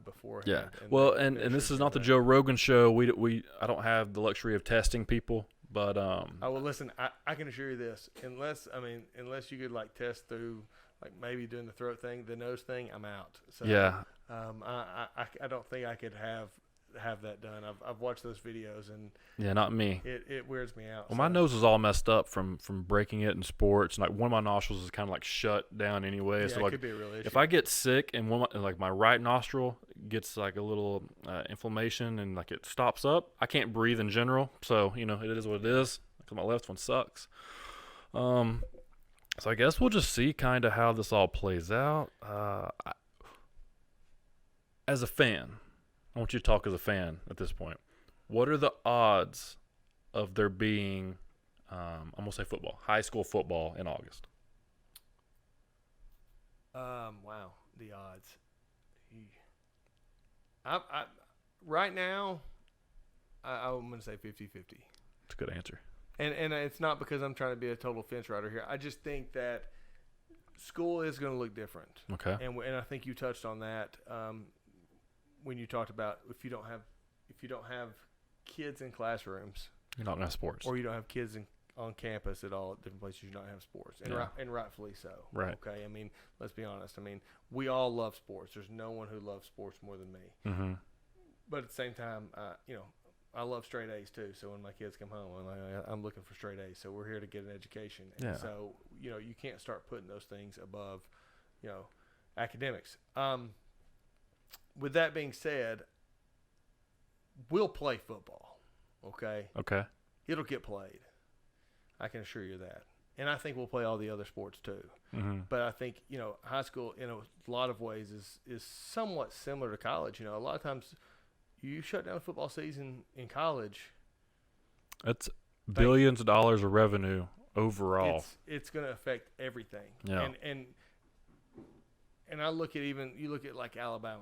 beforehand. Yeah. And this is not the Joe Rogan show. I don't have the luxury of testing people, but well, listen, I can assure you this: unless you could like test through like maybe doing the throat thing, the nose thing, I'm out. So yeah. I don't think I could have that done. I've watched those videos and not me. It weirds me out. Well, my nose is all messed up from breaking it in sports, and like one of my nostrils is kind of like shut down anyway. So it like could be a real issue. If I get sick and my right nostril gets like a little inflammation and like it stops up, I can't breathe in general. So it is what it is. Because my left one sucks. So I guess we'll just see kind of how this all plays out. As a fan. I want you to talk as a fan at this point. What are the odds of there being, I'm going to say football, high school football in August? Wow, the odds. Right now, I'm going to say 50-50. That's a good answer. And it's not because I'm trying to be a total fence rider here. I just think that school is going to look different. Okay. And I think you touched on that. When you talked about if you don't have kids in classrooms, you're not going to have sports, or you don't have kids on campus at all at different places, you don't have sports, and rightfully so. Right. Okay. I mean, let's be honest. I mean, we all love sports. There's no one who loves sports more than me. Mm-hmm. But at the same time, I love straight A's too. So when my kids come home, I'm looking for straight A's. So we're here to get an education. And so you can't start putting those things above, academics. with that being said, we'll play football. Okay, Okay. it'll get played. I can assure you that. And I think we'll play all the other sports too. Mm-hmm. But I think, high school in a lot of ways is somewhat similar to college. A lot of times you shut down a football season in college, That's billions of dollars of revenue overall. it's going to affect everything. Yeah. And I look at you look at like Alabama.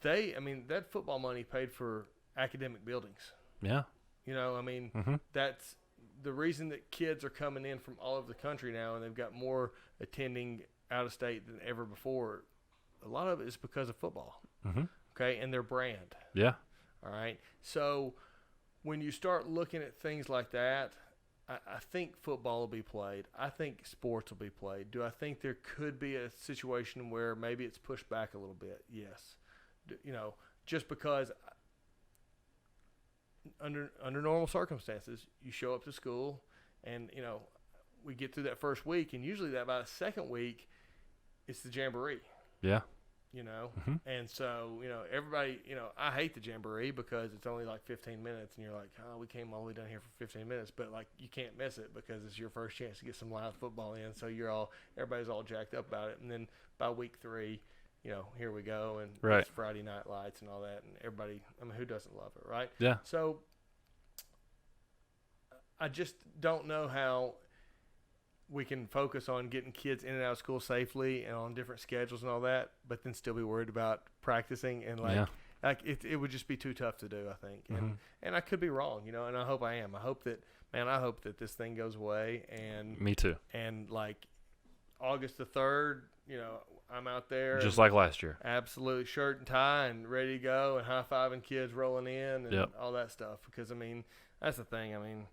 That football money paid for academic buildings. Yeah. Mm-hmm. That's the reason that kids are coming in from all over the country now, and they've got more attending out of state than ever before. A lot of it is because of football. Mm-hmm. Okay, and their brand. Yeah. All right. So when you start looking at things like that, I think football will be played. I think sports will be played. Do I think there could be a situation where maybe it's pushed back a little bit? Yes. Just because under normal circumstances, you show up to school and, we get through that first week, and usually that by the second week, it's the jamboree. Yeah. Mm-hmm. And so, everybody, I hate the jamboree because it's only like 15 minutes and you're like, oh, we came all the way down here for 15 minutes, but like you can't miss it because it's your first chance to get some live football in. So everybody's all jacked up about it. And then by week 3, here we go. And right. It's Friday night lights and all that. And everybody, who doesn't love it, right? Yeah. So I just don't know how we can focus on getting kids in and out of school safely and on different schedules and all that, but then still be worried about practicing and it would just be too tough to do, I think. Mm-hmm. And I could be wrong, and I hope I am. I hope that this thing goes away. And me too. And like August the 3rd, I'm out there just like last year. Absolutely, shirt and tie and ready to go and high-fiving kids rolling in and all that stuff. Because that's the thing.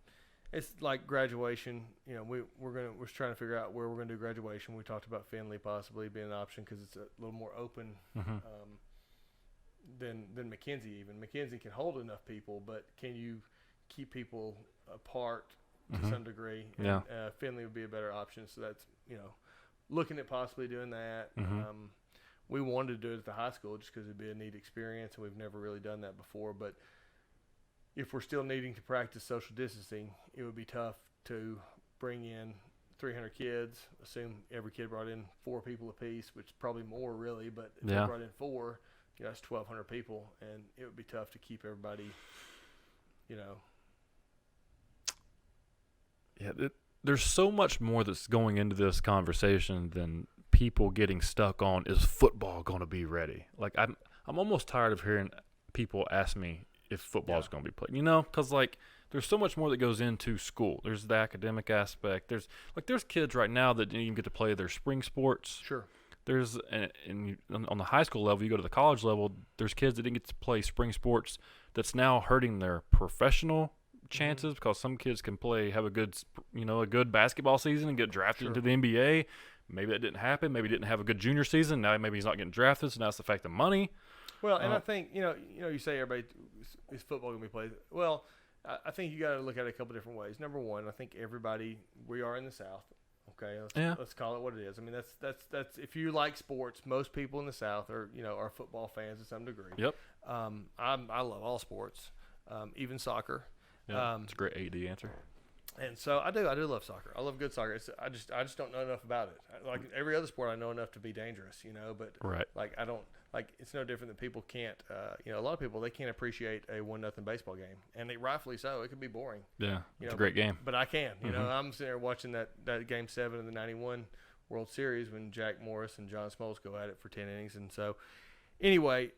It's like graduation. We're trying to figure out where we're going to do graduation. We talked about Finley possibly being an option because it's a little more open than McKenzie. Even McKenzie can hold enough people, but can you keep people apart to some degree? Yeah. And, Finley would be a better option. So that's looking at possibly doing that. We wanted to do it at the high school just because it'd be a neat experience, and we've never really done that before. But if we're still needing to practice social distancing, it would be tough to bring in 300 kids, assume every kid brought in 4 people apiece, which is probably more really, but if they brought in 4, that's 1,200 people, and it would be tough to keep everybody, Yeah, there's so much more that's going into this conversation than people getting stuck on, is football going to be ready? Like, I'm almost tired of hearing people ask me if football is going to be played, because there's so much more that goes into school. There's the academic aspect. There's kids right now that didn't even get to play their spring sports. Sure. There's on the high school level, you go to the college level, there's kids that didn't get to play spring sports that's now hurting their professional chances because some kids can have a good basketball season and get drafted into the NBA. Maybe that didn't happen. Maybe he didn't have a good junior season. Now maybe he's not getting drafted, so now it's the fact of money. Well, and I think, you say everybody, is football going to be played? Well, I think you got to look at it a couple different ways. Number one, I think we are in the South. Okay, let's call it what it is. That's if you like sports, most people in the South are football fans to some degree. Yep. I love all sports, even soccer. Yeah, it's a great AD answer. And so I do love soccer. I love good soccer. I just don't know enough about it. Like every other sport, I know enough to be dangerous, but right. I don't it's no different than people can't. A lot of people, they can't appreciate a 1-0 baseball game, and rightfully so. It can be boring. Yeah, it's a great game. But I can. I'm sitting there watching that game 7 of the '91 World Series when Jack Morris and John Smoltz go at it for 10 innings, and so anyway.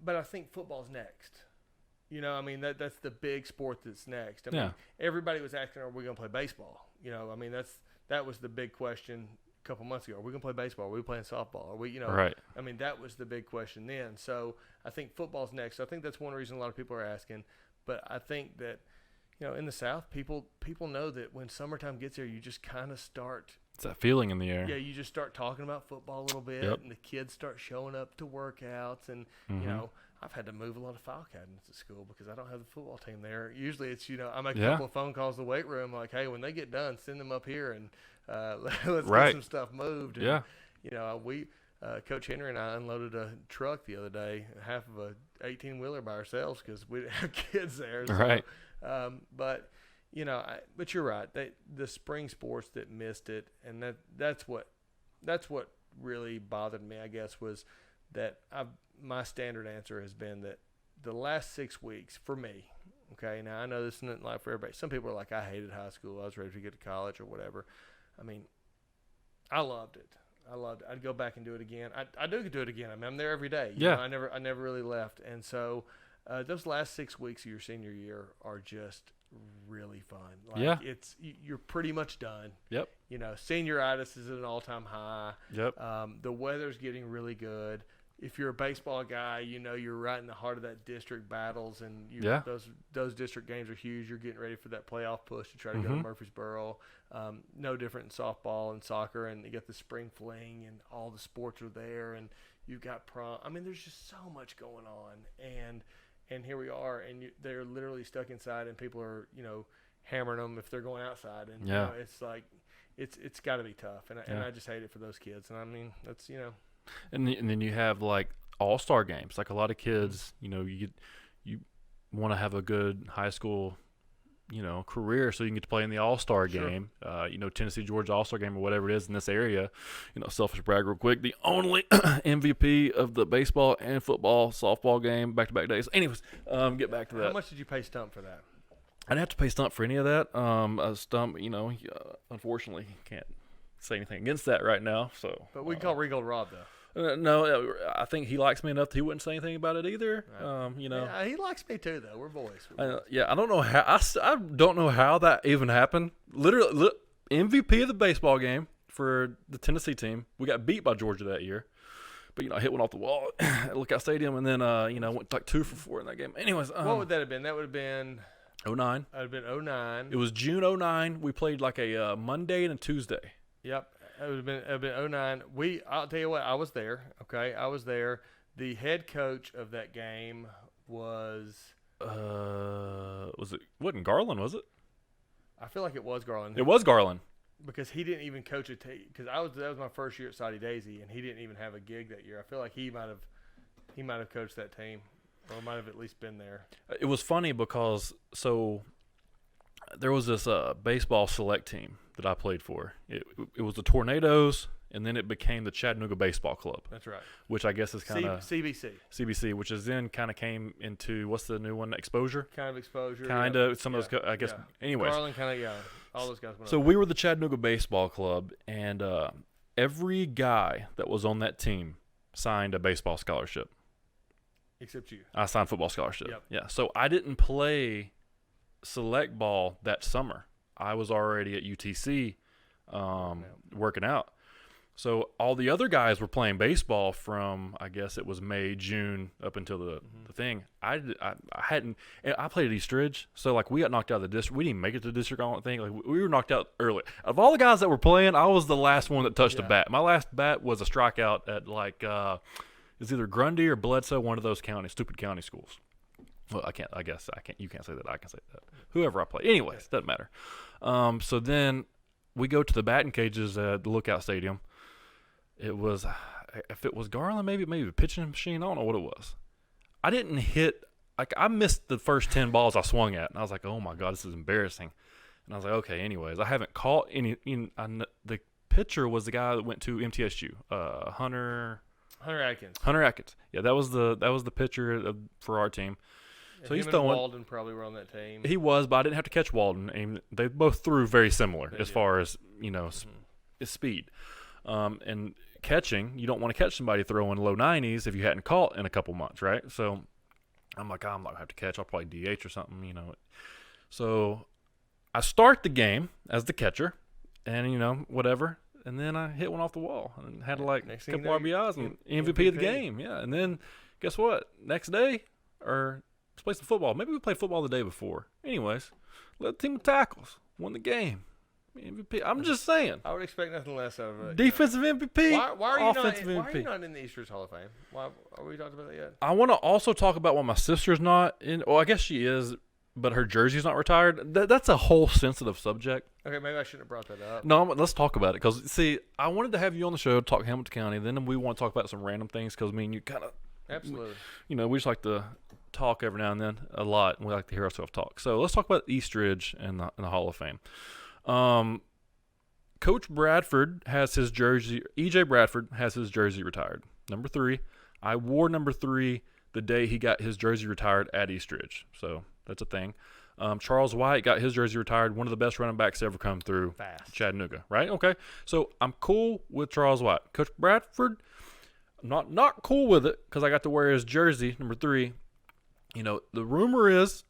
But I think football's next. That's the big sport that's next. Everybody was asking, are we going to play baseball? That was the big question a couple months ago. Are we going to play baseball? Are we playing softball? Are we, Right. That was the big question then. So I think football's next. I think that's one reason a lot of people are asking. But I think that, in the South, people know that when summertime gets there, you just kind of start. It's that feeling in the air. Yeah, you just start talking about football a little bit, and the kids start showing up to workouts, and I've had to move a lot of file cabinets at school because I don't have the football team there. Usually it's, I make a couple of phone calls to the weight room like, hey, when they get done, send them up here and let's get some stuff moved. And, we Coach Henry and I unloaded a truck the other day, half of a 18-wheeler by ourselves because we didn't have kids there. So, Right. But but you're right. The spring sports that missed it, and that's what really bothered me, I guess, was that my standard answer has been that the last 6 weeks for me. Okay, now I know this isn't like for everybody. Some people are like, I hated high school. I was ready to get to college or whatever. I mean, I loved it. I'd go back and do it again. I do do it again. I mean, I'm there every day. Yeah. I never really left. And so those last 6 weeks of your senior year are just really fun. Like, Yeah. You're pretty much done. Yep. Senioritis is at an all-time high. Yep. The weather's getting really good. If you're a baseball guy, you're right in the heart of that district battles, and those district games are huge. You're getting ready for that playoff push to try to go to Murfreesboro. No different in softball and soccer, and you got the spring fling, and all the sports are there, and you've got prom. I mean, there's just so much going on, and here we are, and they're literally stuck inside, and people are hammering them if they're going outside, and it's like it's got to be tough, and I just hate it for those kids, and I mean that's And then you have like all-star games. Like a lot of kids, you want to have a good high school, career, so you can get to play in the all-star game. Tennessee Georgia all-star game or whatever it is in this area. Selfish brag real quick. The only MVP of the baseball and football, softball game back-to-back days. Anyways, get back to that. How much did you pay Stump for that? I didn't have to pay Stump for any of that. Stump, unfortunately, can't say anything against that right now. So, but we can call Regal Rob though. No, I think he likes me enough that he wouldn't say anything about it either. Right. Yeah, he likes me too, though. We're boys. I don't know how. I don't know how that even happened. Literally, MVP of the baseball game for the Tennessee team. We got beat by Georgia that year, but I hit one off the wall at Lookout Stadium, and then went like 2 for 4 in that game. Anyways, what would that have been? That would have been 09. That would have been 09. It was June 09. We played like a Monday and a Tuesday. Yep. It would have been 09. I'll tell you what, I was there. Okay, I was there. The head coach of that game was it wasn't Garland, was it? I feel like it was Garland. It was Garland. Because he didn't even coach a team. Because that was my first year at Soddy Daisy, and he didn't even have a gig that year. I feel like he might have coached that team, or might have at least been there. It was funny because there was this baseball select team that I played for. It was the Tornadoes, and then it became the Chattanooga Baseball Club. That's right. Which I guess is kind of CBC, which is then kind of came into what's the new one? Exposure. Kind of Exposure. Kind of some of those. I guess. Yeah. Anyways. Garland kind of all those guys. So we were the Chattanooga Baseball Club, and every guy that was on that team signed a baseball scholarship. Except you. I signed football scholarship. Yep. Yeah. So I didn't play select ball that summer. I was already at UTC working out. So all the other guys were playing baseball from, I guess it was May, June, up until the thing. I hadn't – I played at East Ridge. So, like, we got knocked out of the district. We didn't make it to the district, I don't think. Like, we were knocked out early. Of all the guys that were playing, I was the last one that touched a bat. My last bat was a strikeout at, like, it's either Grundy or Bledsoe, one of those stupid county schools. Well, you can't say that. I can say that. Whoever I play. Anyways, doesn't matter. So then we go to the batting cages at the Lookout Stadium. It was, if it was Garland, maybe a pitching machine. I don't know what it was. I didn't hit, I missed the first 10 balls I swung at. And I was like, oh my God, this is embarrassing. And I was like, okay, anyways, I haven't caught any. The pitcher was the guy that went to MTSU, Hunter Atkins. Yeah, that was the pitcher for our team. So he's throwing. Walden probably were on that team. He was, but I didn't have to catch Walden. And they both threw very similar far as his speed. And catching, you don't want to catch somebody throwing low 90s if you hadn't caught in a couple months, right? So I'm like, I'm not gonna have to catch. I'll probably DH or something, So I start the game as the catcher, and whatever. And then I hit one off the wall and had a couple RBIs and MVP of the game. Yeah, and then guess what? Next day, let's play some football. Maybe we played football the day before. Anyways, led the team with tackles, won the game. MVP. I'm just saying. I would expect nothing less out of it. Defensive MVP. Why are you offensive MVP. Why are you not in the East Ridge Hall of Fame? Why are we talking about that yet? I want to also talk about why my sister's not in. Well, I guess she is. but her jersey's not retired. That's a whole sensitive subject. Okay, maybe I shouldn't have brought that up. No, let's talk about it. Because, see, I wanted to have you on the show, talk Hamilton County. Then we want to talk about some random things because, I mean, you kind of, Absolutely. you know, we just like to talk every now and then a lot. And we like to hear ourselves talk. So let's talk about Eastridge and the Hall of Fame. Coach Bradford has his jersey. E.J. Bradford has his jersey retired. Number 3. I wore number 3 the day he got his jersey retired at Eastridge. So that's a thing. Charles White got his jersey retired. One of the best running backs to ever come through Chattanooga, right? Okay. So I'm cool with Charles White. Coach Bradford, I'm not cool with it because I got to wear his jersey, number 3. You know, the rumor is,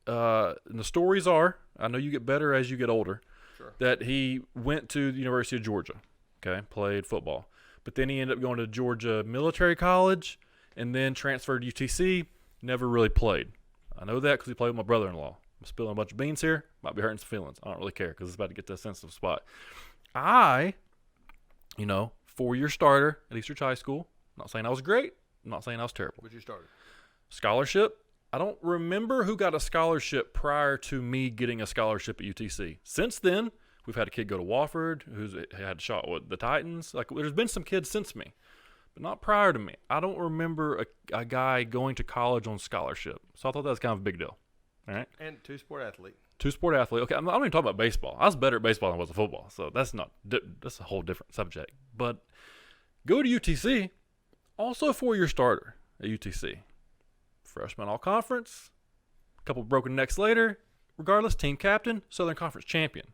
and the stories are, I know you get better as you get older, Sure. that he went to the University of Georgia, okay, played football. But then he ended up going to Georgia Military College and then transferred to UTC, never really played. I know that because he played with my brother-in-law. I'm spilling a bunch of beans here. Might be hurting some feelings. I don't really care because it's about to get to a sensitive spot. 4-year starter at Eastridge High School. I'm not saying I was great. I'm not saying I was terrible. What'd you start? Scholarship. I don't remember who got a scholarship prior to me getting a scholarship at UTC. Since then, we've had a kid go to Wofford who's had a shot with the Titans. Like, there's been some kids since me, but not prior to me. I don't remember a guy going to college on scholarship. So I thought that was kind of a big deal. All right. And 2-sport athlete. 2-sport athlete. Okay, I'm not even talking about baseball. I was better at baseball than I was at football, so that's a whole different subject. But go to UTC, also a 4-year starter at UTC. Freshman all-conference, a couple broken necks later, regardless, team captain, Southern Conference champion.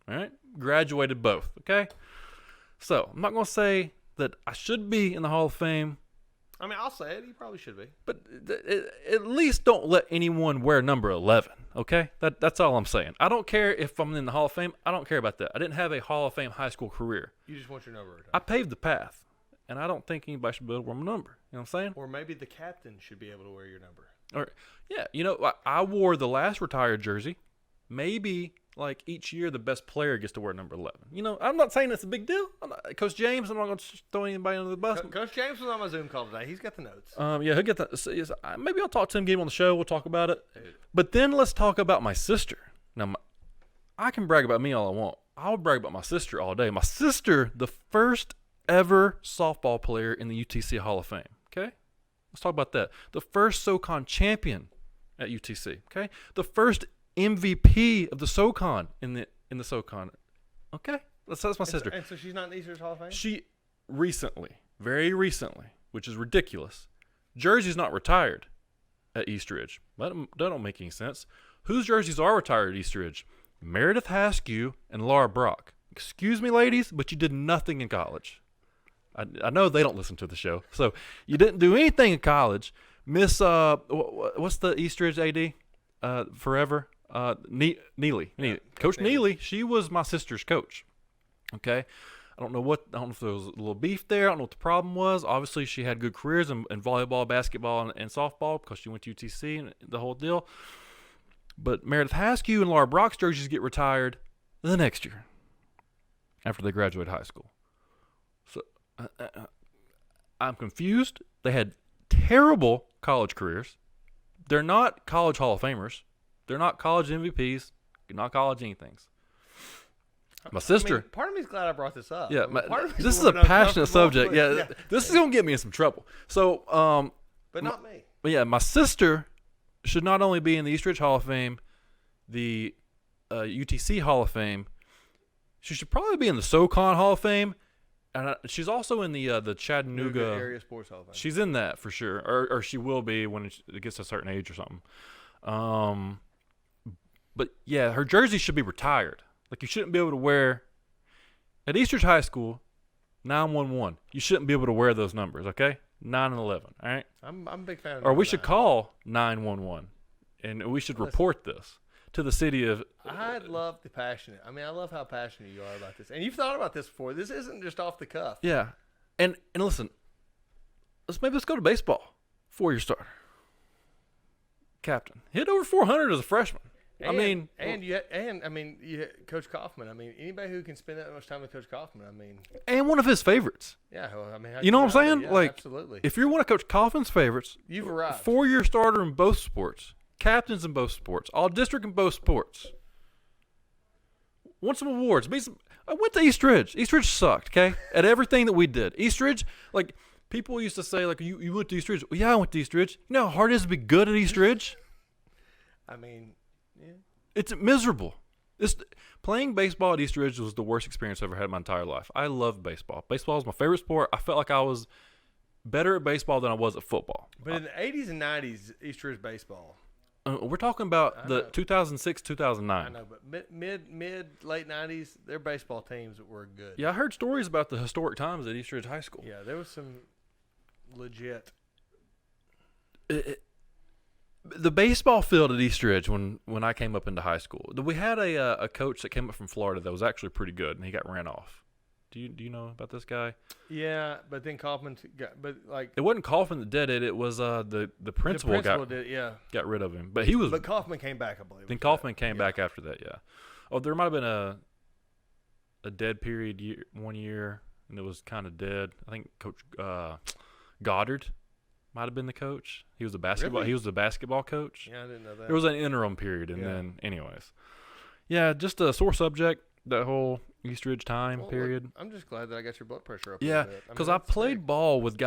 All right? Graduated both, okay? So I'm not going to say that I should be in the Hall of Fame. I mean, I'll say it. You probably should be. But at least don't let anyone wear number 11, okay? That's all I'm saying. I don't care if I'm in the Hall of Fame. I don't care about that. I didn't have a Hall of Fame high school career. You just want your number. I paved the path, and I don't think anybody should be able to wear my number. You know what I'm saying? Or maybe the captain should be able to wear your number. Or yeah, you know, I wore the last retired jersey. Maybe like each year the best player gets to wear number 11. You know, I'm not saying it's a big deal. Coach James, I'm not going to throw anybody under the bus. Coach James was on my Zoom call today. He's got the notes. Yeah, he'll get that. So, yes, maybe I'll talk to him, get him on the show. We'll talk about it. But then let's talk about my sister. Now, I can brag about me all I want. I'll brag about my sister all day. My sister, the first ever softball player in the UTC Hall of Fame. Okay? Let's talk about that. The first SoCon champion at UTC. Okay? The first MVP of the SoCon in the SoCon. Okay? That's my sister. And so she's not in the Eastridge Hall of Fame? She recently, very recently, which is ridiculous. Jersey's not retired at Eastridge. That don't make any sense. Whose jerseys are retired at Eastridge? Meredith Haskew and Laura Brock. Excuse me, ladies, but you did nothing in college. I know they don't listen to the show. So you didn't do anything in college. Miss, what's the Eastridge AD? Forever? Neely. Yeah, Coach Neely, she was my sister's coach. Okay? I don't know if there was a little beef there. I don't know what the problem was. Obviously, she had good careers in volleyball, basketball, and softball because she went to UTC and the whole deal. But Meredith Haskew and Laura Brock's jerseys get retired the next year after they graduate high school. So I'm confused. They had terrible college careers. They're not college Hall of Famers. They're not college MVPs. Not college anythings. My sister. I mean, part of me's glad I brought this up. Yeah, this is a a passionate subject. Yeah, this is gonna get me in some trouble. So, but not me. But yeah, my sister should not only be in the Eastridge Hall of Fame, the UTC Hall of Fame. She should probably be in the SoCon Hall of Fame, and she's also in the Chattanooga Area Sports Hall of Fame. She's in that for sure, or she will be when it gets to a certain age or something. But yeah, her jersey should be retired. Like, you shouldn't be able to wear at Eastridge High School 911. You shouldn't be able to wear those numbers. Okay, 9 and 11. All right. I'm a big fan of or we should call 911, and we should report this to the city of. I love the passionate. I mean, I love how passionate you are about this, and you've thought about this before. This isn't just off the cuff. Yeah, and listen, let's go to baseball. 4-year starter, captain, hit over 400 as a freshman. And, Coach Kaufman. I mean, anybody who can spend that much time with Coach Kaufman. I mean, and one of his favorites. Yeah, well, I mean, you know what I'm saying? Yeah, like, absolutely. If you're one of Coach Kaufman's favorites, you've arrived. 4-year starter in both sports. captains in both sports, all district in both sports. Won some awards. I went to East Ridge. East Ridge sucked, okay? At everything that we did. East Ridge, like, people used to say, like, you went to East Ridge. Well, yeah, I went to East Ridge. You know how hard it is to be good at East Ridge? I mean, yeah. It's miserable. Playing baseball at East Ridge was the worst experience I've ever had in my entire life. I loved baseball. Baseball was my favorite sport. I felt like I was better at baseball than I was at football. But in the 80s and 90s, East Ridge baseball. We're talking about the 2006, 2009. I know, but late 90s, their baseball teams were good. Yeah, I heard stories about the historic times at East Ridge High School. Yeah, there was some legit. The baseball field at East Ridge when I came up into high school, we had a coach that came up from Florida that was actually pretty good, and he got ran off. Do you know about this guy? Yeah, but then Kaufman it wasn't Kaufman that did it. It was the principal got rid of him. But Kaufman came back, I believe. Then Kaufman came back after that. Yeah. Oh, there might have been a dead period one year, and it was kind of dead. I think Coach Goddard might have been the coach. He was a basketball. Really? He was the basketball coach. Yeah, I didn't know that. There was an interim period, and then, anyways, yeah, just a sore subject. That whole East Ridge time period. Look, I'm just glad that I got your blood pressure up. Yeah, because I played ball with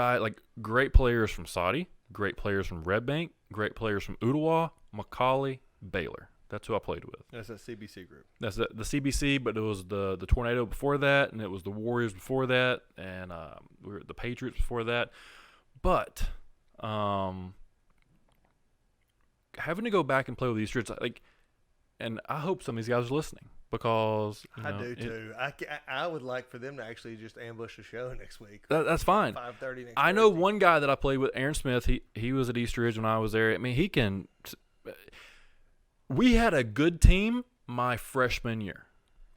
great players from Soddy, great players from Red Bank, great players from Ottawa, McCallie, Baylor. That's who I played with. That's that CBC group. That's the CBC, but it was the Tornado before that, and it was the Warriors before that, and we were the Patriots before that. But having to go back and play with East Ridge, and I hope some of these guys are listening. Because I do too. I would like for them to actually just ambush the show next week. That's fine. 5:30 next. I know one guy that I played with, Aaron Smith. He was at East Ridge when I was there. I mean, he can. We had a good team my freshman year.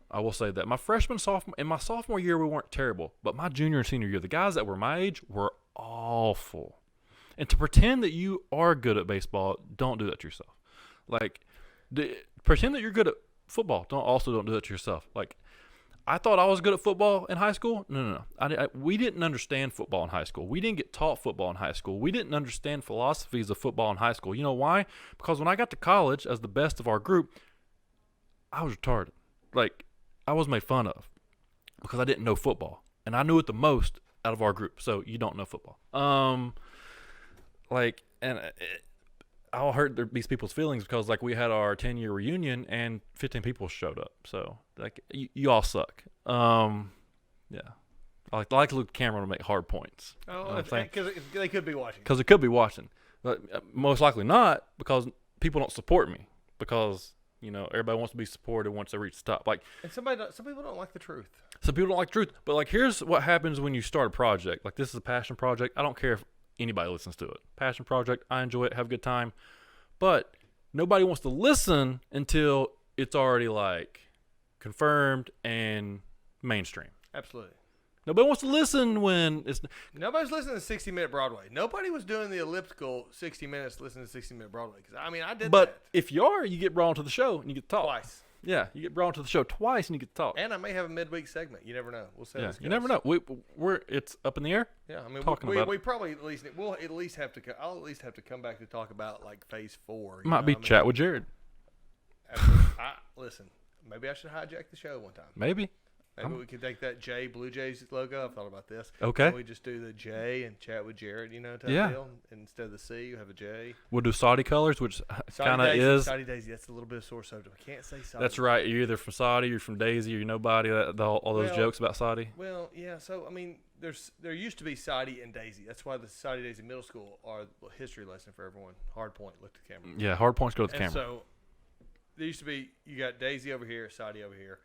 I will say that my sophomore year we weren't terrible, but my junior and senior year, the guys that were my age were awful. And to pretend that you are good at baseball, don't do that to yourself. Pretend that you're good at football. Don't do it to yourself. I thought I was good at football in high school. No. We didn't understand football in high school. We didn't get taught football in high school. We didn't understand philosophies of football in high school. You know why? Because when I got to college as the best of our group, I was retarded. I was made fun of because I didn't know football, and I knew it the most out of our group. So you don't know football. I'll hurt these people's feelings because we had our 10-year reunion and 15 people showed up. So you all suck. Yeah. I like to look at the camera to make hard points. Oh, because they could be watching. Because they could be watching. But most likely not, because people don't support me. Because everybody wants to be supported once they reach the top. And some people don't like the truth. Some people don't like the truth. But here's what happens when you start a project. This is a passion project. I don't care if anybody listens to it. Passion project. I enjoy it. Have a good time. But nobody wants to listen until it's already confirmed and mainstream. Absolutely. Nobody wants to listen when it's. Nobody's listening to 60-Minute Broadway. Nobody was doing the elliptical 60 minutes listening to 60-Minute Broadway. I did that. But if you are, you get brought onto the show and you get to talk. Twice. Yeah, you get brought onto the show twice and you get to talk. And I may have a midweek segment. You never know. We'll see. Yeah, you never know. It's up in the air. Yeah, we probably at least I'll at least have to come back to talk about phase 4. Might be chat with Jared. Listen, maybe I should hijack the show one time. Maybe we could take that J Blue Jays logo. I've thought about this. Okay. We just do the J and chat with Jared, type deal. And instead of the C, you have a J. We'll do Soddy colors, which kind of is. Soddy Daisy, that's a little bit of sore subject. I can't say Soddy. That's right. You're either from Soddy, you're from Daisy, or you're nobody. All those jokes about Soddy. Well, yeah. So, there used to be Soddy and Daisy. That's why the Soddy Daisy Middle School are a history lesson for everyone. Hard point. Look at the camera. Yeah, hard points go to the camera. So, there used to be, you got Daisy over here, Soddy over here.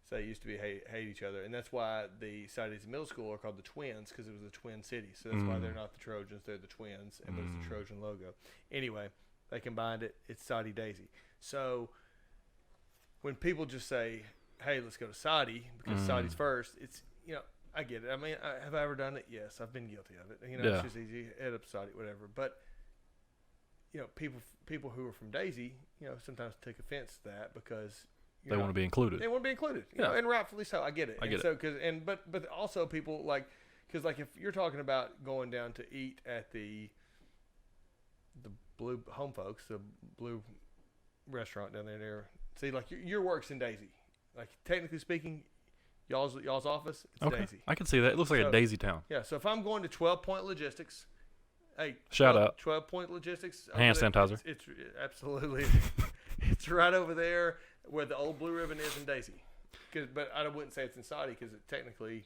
So they used to be hate each other, and that's why the Soddy Daisy Middle School are called the Twins, because it was the Twin City. So that's why they're not the Trojans; they're the Twins, and there's the Trojan logo. Anyway, they combined it. It's Soddy Daisy. So when people just say, "Hey, let's go to Soddy," because Soddy's first, it's I get it. Have I ever done it? Yes, I've been guilty of it. It's just easy. Head up Soddy, whatever. But people who are from Daisy, sometimes take offense to that because. They want to be included. They want to be included, and rightfully so. I get it. I get it. But also people because if you're talking about going down to eat at the Blue Home Folks, the Blue restaurant down there. See, like your work's in Daisy. Like technically speaking, y'all's office, it's Okay. Daisy. I can see that. It looks like So- a daisy town. Yeah. So if I'm going to 12 Point Logistics, hey, Shout out. 12 Point Logistics. over Hand there, sanitizer. It's absolutely. It's right over there where the old Blue Ribbon is in Daisy. But I wouldn't say it's in Soddy because it's technically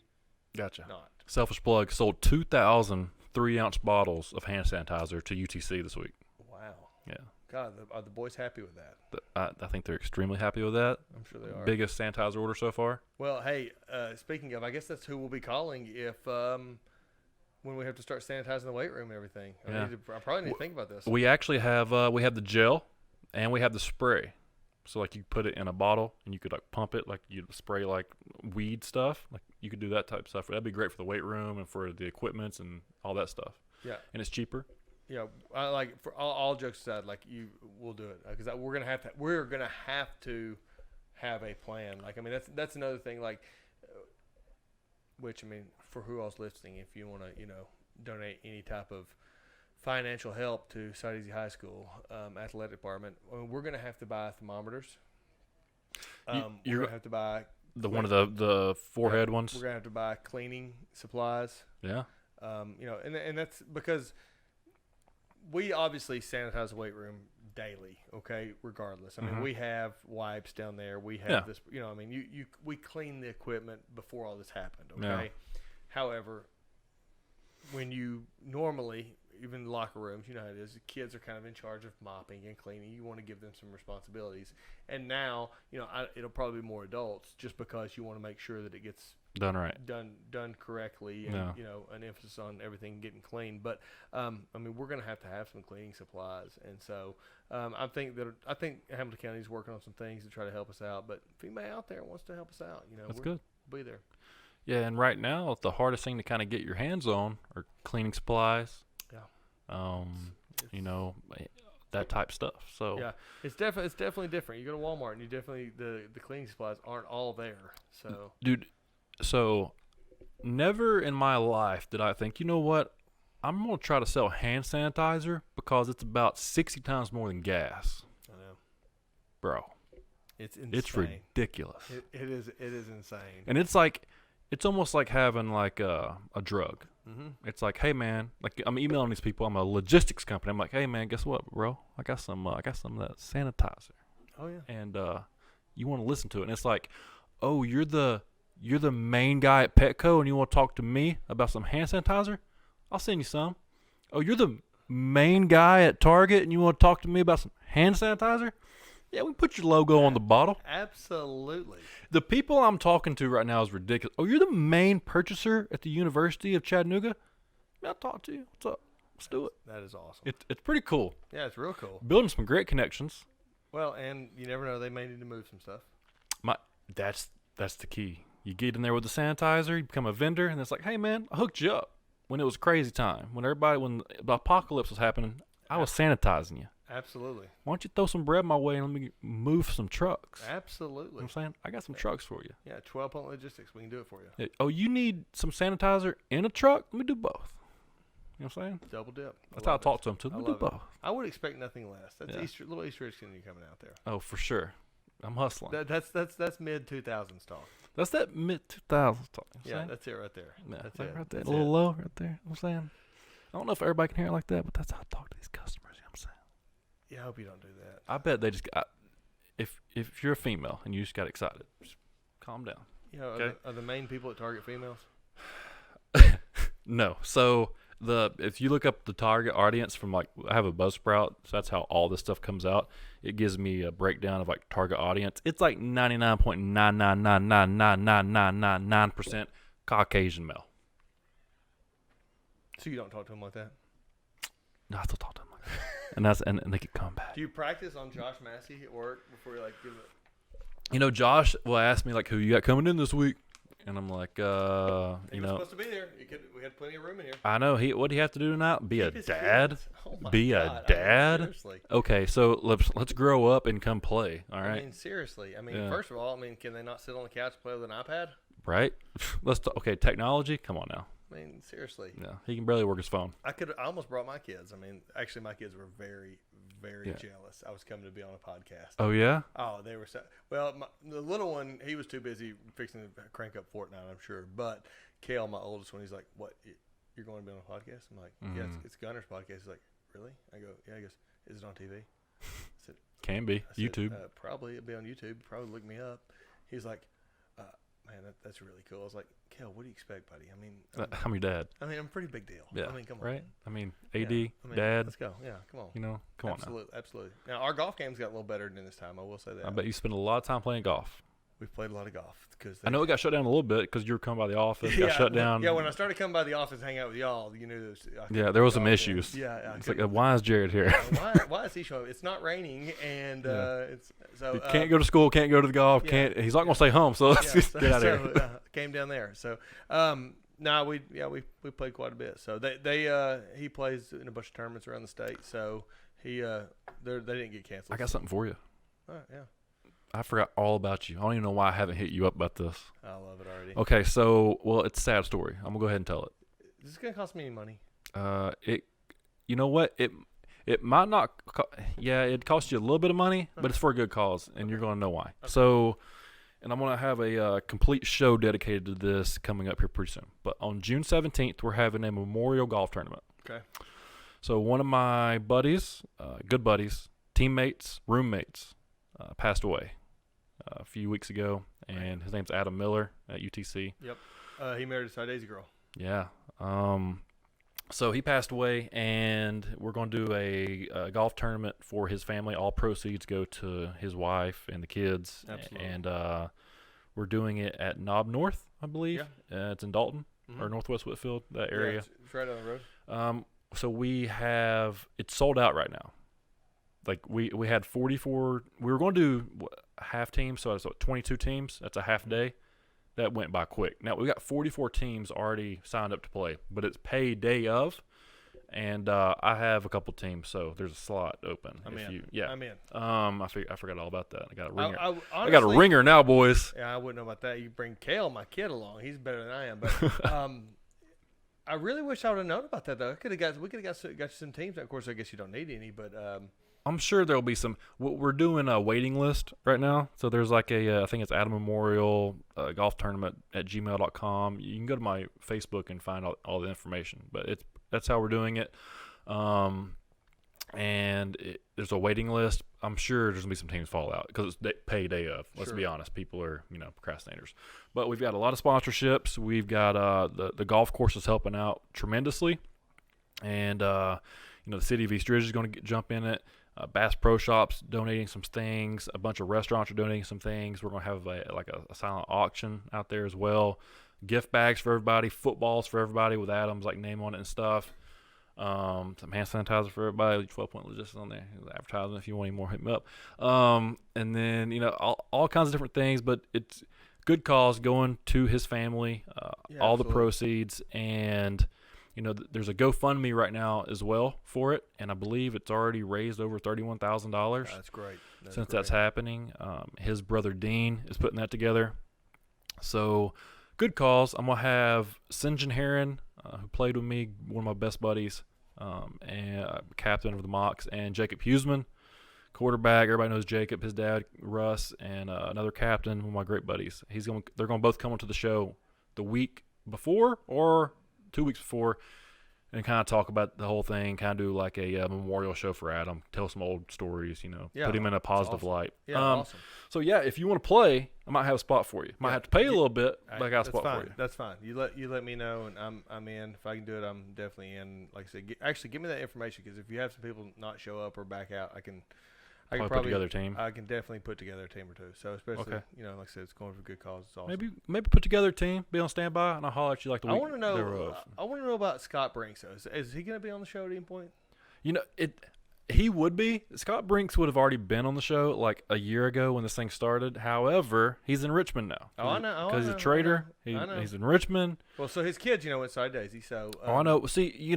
Gotcha. not. Selfish plug. Sold 2,000 3-ounce bottles of hand sanitizer to UTC this week. Wow. Yeah. God, are the boys happy with that? I think they're extremely happy with that. I'm sure they are. Biggest sanitizer order so far. Well, hey, speaking of, I guess that's who we'll be calling if when we have to start sanitizing the weight room and everything. Yeah. I probably need to think about this. We actually have we have the gel and we have the spray. So like you put it in a bottle and you could like pump it, like you'd spray like weed stuff. Like you could do that type of stuff. That'd be great for the weight room and for the equipments and all that stuff. Yeah. And it's cheaper. Yeah, I like for all jokes aside, like we'll do it because we're gonna have to have a plan. Like I mean that's another thing. Like, which I mean for who else listening, if you want to donate any type of financial help to Soddy High School athletic department, I mean, we're gonna have to buy thermometers. You're gonna have to buy one of the forehead ones. We're gonna have to buy cleaning supplies. Yeah. And that's because we obviously sanitize the weight room daily, okay, regardless. I mean, we have wipes down there. We have this, I mean, we clean the equipment before all this happened, okay? Yeah. However, when you normally, even locker rooms, you know how it is, the kids are kind of in charge of mopping and cleaning. You want to give them some responsibilities. And now, it'll probably be more adults just because you want to make sure that it gets Done right. done correctly, and an emphasis on everything getting clean. But I mean, we're going to have some cleaning supplies, and so I think Hamilton County is working on some things to try to help us out. But if anybody out there wants to help us out, That's good. We'll be there. Yeah, and right now the hardest thing to kind of get your hands on are cleaning supplies. Yeah. That type stuff. So yeah, it's definitely different. You go to Walmart and the cleaning supplies aren't all there. So dude. So, never in my life did I think, you know what, I'm going to try to sell hand sanitizer because it's about 60 times more than gas. I know. Bro. It's insane. It's ridiculous. It is insane. And it's almost like having like a drug. Mm-hmm. It's like, hey man, like I'm emailing these people. I'm a logistics company. I'm like, hey man, guess what, bro? I got some of that sanitizer. Oh yeah. And you want to listen to it. And it's like, oh, you're the main guy at Petco and you want to talk to me about some hand sanitizer? I'll send you some. Oh, you're the main guy at Target and you want to talk to me about some hand sanitizer? Yeah, we put your logo on the bottle. Absolutely. The people I'm talking to right now is ridiculous. Oh, you're the main purchaser at the University of Chattanooga? I'll talk to you. What's up? Let's do it. That is awesome. It's pretty cool. Yeah, it's real cool. Building some great connections. Well, and you never know, they may need to move some stuff. That's the key. You get in there with the sanitizer, you become a vendor, and it's like, hey man, I hooked you up when it was crazy time. When the apocalypse was happening, I was sanitizing you. Absolutely. Why don't you throw some bread my way and let me move some trucks? Absolutely. You know what I'm saying? I got some trucks for you. Yeah, 12 Point Logistics. We can do it for you. Oh, you need some sanitizer in a truck? Let me do both. You know what I'm saying? Double dip. That's how I talk to them too. Let me do both. I would expect nothing less. That's Yeah. little Easter eggs coming out there. Oh, for sure. I'm hustling. That's mid 2000s talk. That's that mid 2000s talk. You know what I'm Yeah, saying? that's it right there. Yeah, That's like it. right there. That's A little it. low right there. You know what I'm saying? I don't know if everybody can hear it like that, but that's how I talk to these customers. You know what I'm saying? Yeah, I hope you don't do that. I bet they just got, if you're a female and you just got excited, just calm down. You know, Okay. are the main people at Target females? No. So if you look up the target audience from I have a Buzzsprout, so that's how all this stuff comes out. It gives me a breakdown of like target audience. It's like 99.999999999% Caucasian male. So you don't talk to them like that? No, I still talk to them like that. and they keep coming back. Do you practice on Josh Massey at work before you give it? Josh will ask me like, who you got coming in this week? And I'm like, He was supposed to be there. We had plenty of room in here. I know. What do you have to do tonight? Be a Keep his dad? kids. Oh my Be God. a I mean, dad? seriously. Okay, so let's grow up and come play. All right, I mean, seriously. I mean, Yeah. first of all, can they not sit on the couch and play with an iPad? right? Okay, technology. Come on now. I mean, seriously. Yeah, he can barely work his phone. I almost brought my kids. I mean, actually, my kids were very, very jealous. I was coming to be on a podcast. Oh yeah. Oh, they were so well. The little one, he was too busy fixing to crank up Fortnite, I'm sure. But Kale, my oldest one, he's like, "What? You're going to be on a podcast?" I'm like, "Yeah, it's Gunner's podcast." He's like, "Really?" I go, "Yeah." He goes, "Is it on TV?" I said, "Can be YouTube. Probably it'll be on YouTube. Probably look me up." He's like, "Man, that's really cool." I was like, "Kale, what do you expect, buddy? I mean, I'm your dad. I'm a pretty big deal. Yeah. I mean, come on, right? I mean, AD, yeah. dad. Let's go. Yeah, come on. You know, come on now. Absolutely. Now our golf game's got a little better than this time. I will say that. I bet you spend a lot of time playing golf. We've played a lot of golf because I know it got shut down a little bit because you were coming by the office. Got shut down. Yeah, when I started coming by the office, hang out with y'all, you knew there was some issues. Yeah, it's like, why is Jared here? Why is he showing up? It's not raining, and it's so he can't go to school, can't go to the golf, can't. He's not gonna stay home, so let's just get out of here. Came down there. So we played quite a bit. So he plays in a bunch of tournaments around the state. So they didn't get canceled. I got something for you. All right, yeah. I forgot all about you. I don't even know why I haven't hit you up about this. I love it already. Okay, so it's a sad story. I'm gonna go ahead and tell it. Is this gonna cost me any money? You know what? It might not. It costs you a little bit of money, but it's for a good cause, and you're gonna know why. Okay. So, and I'm gonna have a complete show dedicated to this coming up here pretty soon. But on June 17th, we're having a memorial golf tournament. Okay. So one of my buddies, good buddies, teammates, roommates, passed away a few weeks ago, and his name's Adam Miller at UTC. Yep. He married a Side Daisy girl. Yeah. So he passed away, and we're going to do a golf tournament for his family. All proceeds go to his wife and the kids. Absolutely. And we're doing it at Knob North, I believe. Yeah. It's in Dalton or Northwest Whitfield, that area. Yeah, it's right down the road. So it's sold out right now. Like we had 44. We were going to do half teams, so it's 22 teams. That's a half day. That went by quick. Now we got 44 teams already signed up to play, but it's pay day of, and I have a couple teams, so there's a slot open. I'm in. I forgot all about that. I got a ringer. Honestly, I got a ringer now, boys. Yeah, I wouldn't know about that. You bring Kale, my kid, along. He's better than I am, but I really wish I would have known about that though. We could have got some teams. Of course, I guess you don't need any, but. I'm sure there'll be some. We're doing a waiting list right now. So there's like I think it's Adam Memorial Golf Tournament at gmail.com. You can go to my Facebook and find all the information. But that's how we're doing it. There's a waiting list. I'm sure there's going to be some teams fall out because it's pay day of. Let's be honest. People are, procrastinators. But we've got a lot of sponsorships. We've got the golf course is helping out tremendously. And, the city of East Ridge is going to jump in it. Bass Pro Shops donating some things. A bunch of restaurants are donating some things. We're going to have a silent auction out there as well. Gift bags for everybody. Footballs for everybody with Adam's name on it and stuff. Some hand sanitizer for everybody. 12-point logistics on there. Advertising if you want any more, hit me up. And then, all kinds of different things. But it's good cause going to his family. All absolutely. The proceeds. And... there's a GoFundMe right now as well for it, and I believe it's already raised over $31,000. That's great. That's happening. His brother Dean is putting that together. So, good cause. I'm gonna have Sinjin Heron, who played with me, one of my best buddies, and captain of the Mocs, and Jacob Huseman, quarterback. Everybody knows Jacob, his dad Russ, and another captain, one of my great buddies. They're gonna both come onto the show the week before or 2 weeks before, and kind of talk about the whole thing, kind of do a memorial show for Adam, tell some old stories, put him in a positive light. Yeah, awesome. So if you want to play, I might have a spot for you. Might have to pay a little bit, but I got a spot for you. That's fine. You let me know, and I'm in. If I can do it, I'm definitely in. Like I said, give me that information, because if you have some people not show up or back out, I can probably put together a team. I can definitely put together a team or two. So especially, like I said, it's going for a good cause. It's awesome. Maybe put together a team, be on standby, and I'll holler at you the week. I want to know. I want to know about Scott Brinks. Though. Is he going to be on the show at any point? He would be. Scott Brinks would have already been on the show a year ago when this thing started. However, he's in Richmond now. I know. Because he's a trader. He's in Richmond. Well, so his kids, went Side Daisy. So. I know. See,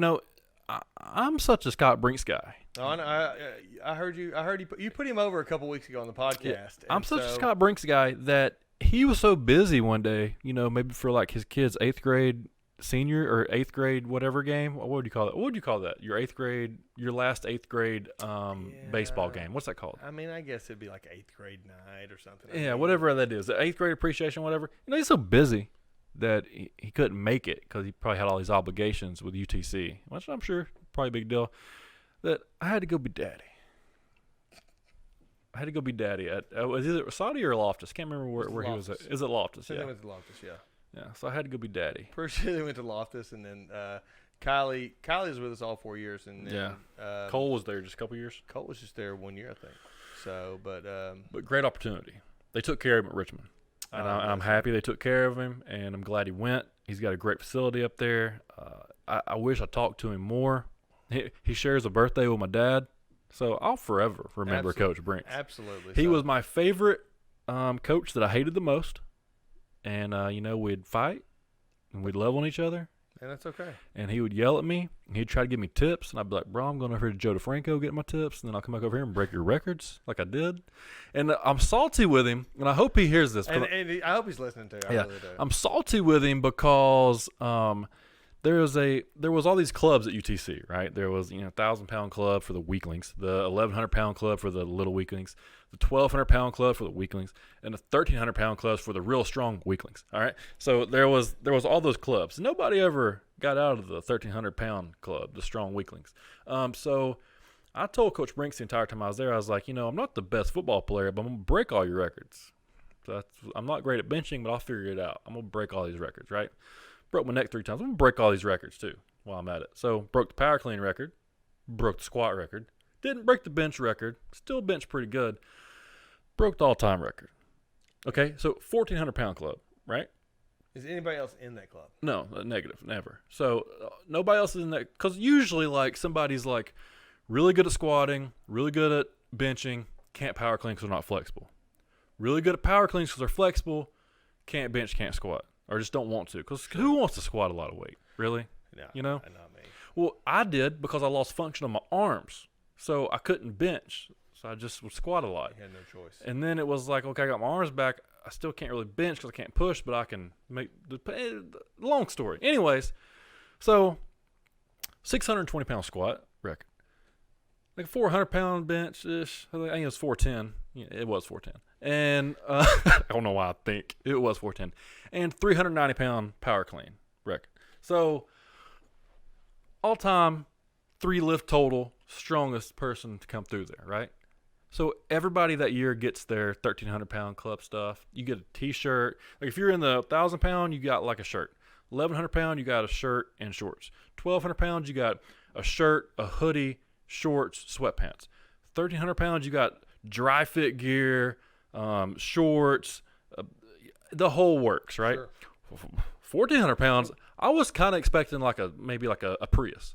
I'm such a Scott Brinks guy. I heard you. You put him over a couple weeks ago on the podcast. Yeah, I'm such a Scott Brinks guy that he was so busy one day. Maybe for his kid's 8th grade senior or 8th grade whatever game. What would you call it? What would you call that? Your last 8th grade baseball game. What's that called? I mean, I guess it'd be like 8th grade night or something. Yeah, whatever that is. The 8th grade appreciation, whatever. He's so busy that he couldn't make it because he probably had all these obligations with UTC, which I'm sure probably a big deal. That I had to go be daddy. I had to go be daddy at was it Soddy or Loftus? Can't remember where he was at. Is it Loftus? So Yeah. they went to Loftus, yeah. Yeah. So I had to go be daddy. Pretty sure they went to Loftus, and then Kylie was with us all 4 years, and then Cole was there just a couple years. Cole was just there 1 year, I think. So, but great opportunity. They took care of him at Richmond, and I'm happy they took care of him, and I'm glad he went. He's got a great facility up there. I wish I talked to him more. He shares a birthday with my dad, so I'll forever remember Coach Brinks. Absolutely, he was my favorite coach that I hated the most. And, we'd fight, and we'd love on each other. And that's okay. And he would yell at me, and he'd try to give me tips. And I'd be like, bro, I'm going over here to Joe DeFranco, get my tips. And then I'll come back over here and break your records like I did. And I'm salty with him, and I hope he hears this. And I hope he's listening to you. I really do. I'm salty with him because there was all these clubs at UTC, right? There was 1,000-pound club for the weaklings, the 1,100-pound club for the little weaklings, the 1,200-pound club for the weaklings, and the 1,300-pound clubs for the real strong weaklings. All right, so there was all those clubs. Nobody ever got out of the 1,300-pound club, the strong weaklings. So I told Coach Brinks the entire time I was there, I was like, I'm not the best football player, but I'm gonna break all your records. So I'm not great at benching, but I'll figure it out. I'm gonna break all these records, right? Broke my neck 3 times. I'm going to break all these records, too, while I'm at it. So, broke the power clean record. Broke the squat record. Didn't break the bench record. Still bench pretty good. Broke the all-time record. Okay, so 1,400-pound club, right? Is anybody else in that club? No, negative, never. So, nobody else is in that. Because usually, somebody's, really good at squatting, really good at benching, can't power clean because they're not flexible. Really good at power cleans because they're flexible, can't bench, can't squat. Or just don't want to. Because who wants to squat a lot of weight? Really? No, not me. Well, I did because I lost function on my arms. So I couldn't bench. So I just would squat a lot. You had no choice. And then it was like, okay, I got my arms back. I still can't really bench because I can't push, but I can make long story. Anyways, so 620-pound squat record. 400-pound bench-ish. I think it was 410. Yeah, it was 410. And I don't know why I think it was 410. And 390-pound power clean record. So all-time 3 lift total, strongest person to come through there, right? So everybody that year gets their 1,300-pound club stuff. You get a T-shirt. If you're in the 1,000-pound, you got a shirt. 1,100-pound, you got a shirt and shorts. 1,200 pounds, you got a shirt, a hoodie, shorts, sweatpants. 1,300 pounds, you got dry fit gear, shorts, the whole works, right? Sure. 1,400 pounds, I was kind of expecting maybe a Prius.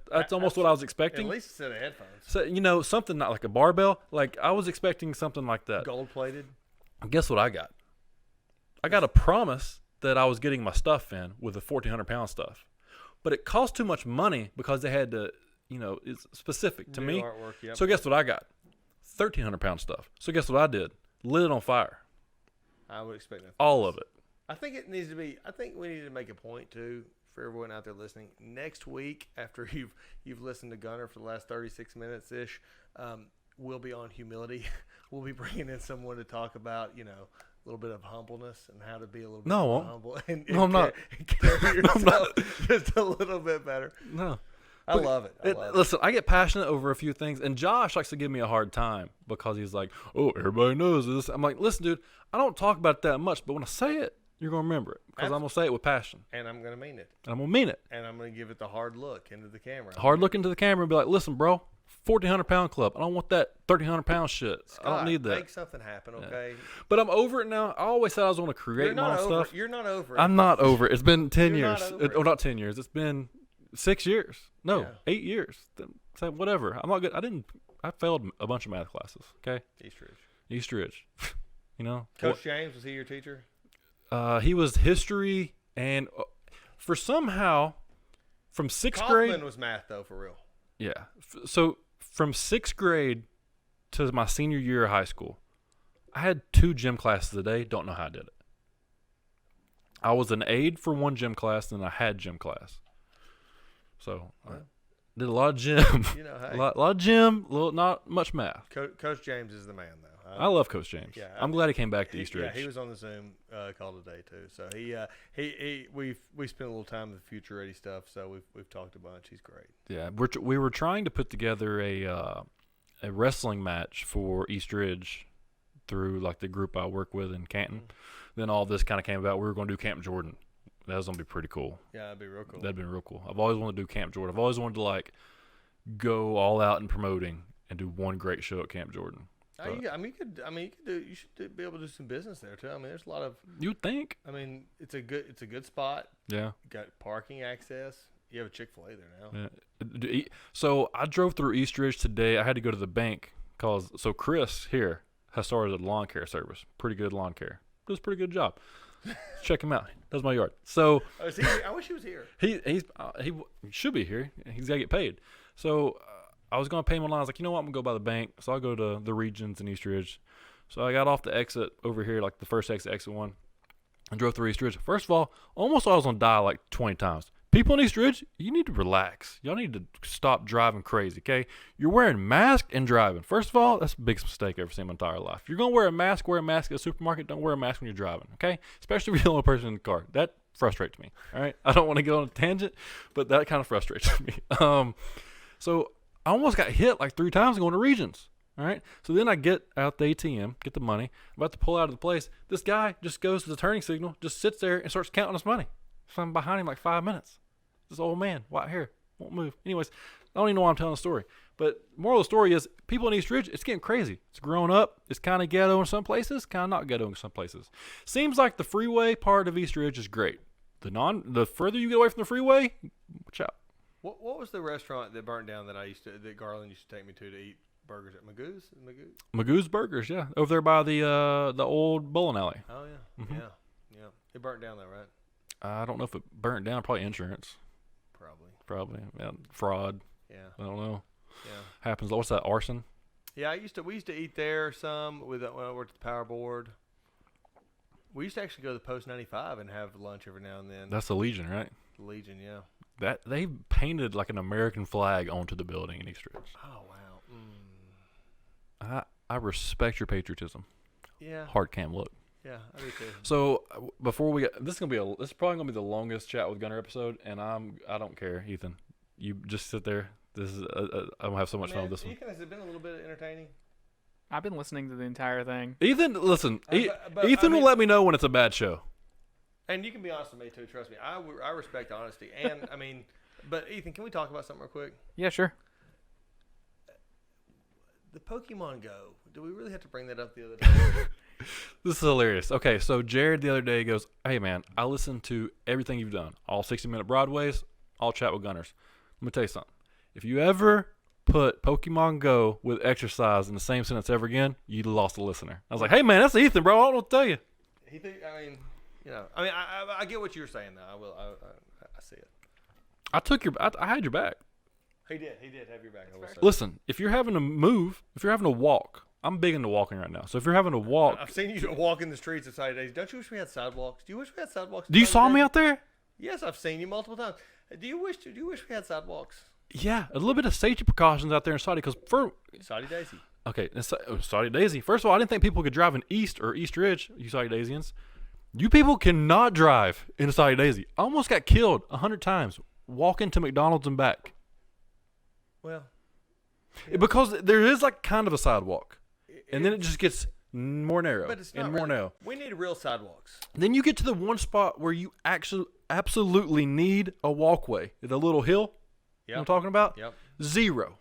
That's almost what I was expecting. At least a set of headphones. So, something not like a barbell. I was expecting something like that. Gold plated. Guess what I got? I got a promise that I was getting my stuff in with the 1,400-pound stuff. But it cost too much money because they had to, it's specific to me. Artwork, yep. So guess what I got? 1,300-pound stuff. So guess what I did? Lit it on fire. I would expect that. All of it. I think we need to make a point too for everyone out there listening. Next week, after you've listened to Gunner for the last 36 minutes ish, we'll be on humility. We'll be bringing in someone to talk about a little bit of humbleness and how to be a little bit more humble and I'm not. Carry yourself just a little bit better. No. I love it. Listen, I get passionate over a few things, and Josh likes to give me a hard time because he's like, "Oh, everybody knows this." I'm like, "Listen, dude, I don't talk about it that much, but when I say it, you're gonna remember it because I'm gonna say it with passion, and I'm gonna mean it, and I'm gonna mean it, and I'm gonna give it the hard look into the camera. Hard look into the camera and be like, "Listen, bro, 1,400-pound club. I don't want that 1,300-pound shit. Scott, I don't need that. Make something happen, okay?" Yeah. But I'm over it now. I always said I was going to create my own stuff. You're not over it. I'm not over it. It's been 10 You're years. not over it. Or not 10 years. It's been 6 years. No, Yeah. 8 years. So whatever. I'm not good. I failed a bunch of math classes. Okay. East Ridge. Coach James, was he your teacher? He was history, and for somehow from sixth grade. Kaufman was math though, for real. Yeah. So from 6th grade to my senior year of high school, I had 2 gym classes a day. Don't know how I did it. I was an aide for one gym class, and I had gym class. So I did a lot of gym. Hey. a lot of gym, not much math. Coach James is the man, though. I love Coach James. Yeah, I'm glad he came back to East Ridge. Yeah, he was on the Zoom call today too. So we spent a little time with the Future Ready stuff. So we've talked a bunch. He's great. Yeah, we were trying to put together a wrestling match for East Ridge through like the group I work with in Canton. Mm-hmm. Then all this kind of came about. We were going to do Camp Jordan. That was going to be pretty cool. Yeah, that'd be real cool. That'd been real cool. I've always wanted to do Camp Jordan. I've always wanted to like go all out in promoting and do one great show at Camp Jordan. You should be able to do some business there too. I mean, there's a lot of. You'd think. I mean, it's a good spot. Yeah. You got parking access. You have a Chick-fil-A there now. Yeah. So I drove through East Ridge today. I had to go to the bank so Chris here has started a lawn care service. Pretty good lawn care. Does a pretty good job. Check him out. Does my yard. So. Is he here? I wish he was here. He should be here. He's got to get paid. So. I was going to pay him online. I was like, you know what? I'm going to go by the bank. So I'll go to the Regions in East Ridge. So I got off the exit over here, like the first exit 1, and drove through East Ridge. First of all, almost thought I was going to die like 20 times. People in East Ridge, you need to relax. Y'all need to stop driving crazy, okay? You're wearing masks and driving. First of all, that's the biggest mistake I've ever seen in my entire life. If you're going to wear a mask at a supermarket. Don't wear a mask when you're driving, okay? Especially if you're the only person in the car. That frustrates me, all right? I don't want to go on a tangent, but that kind of frustrates me. So I almost got hit like 3 times going to Regions. All right. So then I get out the ATM, get the money, about to pull out of the place. This guy just goes to the turning signal, just sits there and starts counting his money. So I'm behind him like 5 minutes. This old man, white hair, won't move. Anyways, I don't even know why I'm telling the story. But moral of the story is people in East Ridge, it's getting crazy. It's growing up. It's kind of ghetto in some places, kind of not ghetto in some places. Seems like the freeway part of East Ridge is great. The further you get away from the freeway, watch out. What was the restaurant that burnt down that Garland used to take me to eat burgers at Magoo's? Magoo's Burgers, yeah, over there by the old bowling alley. Oh yeah, mm-hmm. yeah. It burnt down though, right? I don't know if it burnt down. Probably insurance. Probably. Yeah, fraud. Yeah. I don't know. Yeah. Happens. What's that? Arson. Yeah, we used to eat there some when I worked at the Power Board. We used to actually go to the Post 95 and have lunch every now and then. That's the Legion, right? The Legion, yeah. That they painted like an American flag onto the building in East Ridge. Oh wow. I respect your patriotism. Yeah. Hard cam look. Yeah, I do too. So before we get this is probably gonna be the longest Chat with Gunner episode, and I don't care, Ethan. You just sit there. This is I'm gonna have so much fun with this one. Ethan, has it been a little bit entertaining? I've been listening to the entire thing. Ethan, listen. Ethan will let me know when it's a bad show. And you can be honest with me too. Trust me, I respect honesty. And I mean, but Ethan, can we talk about something real quick? Yeah, sure. The Pokemon Go. Do we really have to bring that up the other day? This is hilarious. Okay, so Jared the other day goes, "Hey man, I listened to everything you've done, all 60-minute Broadways, all Chat with Gunners. Let me tell you something. If you ever put Pokemon Go with exercise in the same sentence ever again, you lost a listener." I was like, "Hey man, that's Ethan, bro. I don't know what to tell you." I get what you're saying though. I see it. I had your back. He did have your back. I will say. Listen, if you're having to move, if you're having to walk, I'm big into walking right now. So if you're having to walk, I've seen you walk in the streets of Soddy days. Don't you wish we had sidewalks? Do you wish we had sidewalks? Do you saw me out there? Yes, I've seen you multiple times. Do you wish we had sidewalks? Yeah, a little bit of safety precautions out there in Soddy because Soddy Daisy. Okay, Soddy Daisy. First of all, I didn't think people could drive in East or East Ridge. You Soddy Daisians, you people cannot drive in Soddy Daisy. I almost got killed 100 times walking to McDonald's and back. Well, because there is like kind of a sidewalk, and then it just gets more narrow but it's not and more narrow. We need real sidewalks. Then you get to the one spot where you actually absolutely need a walkway. The little hill. Yep. You know what I'm talking about? Yep. 0.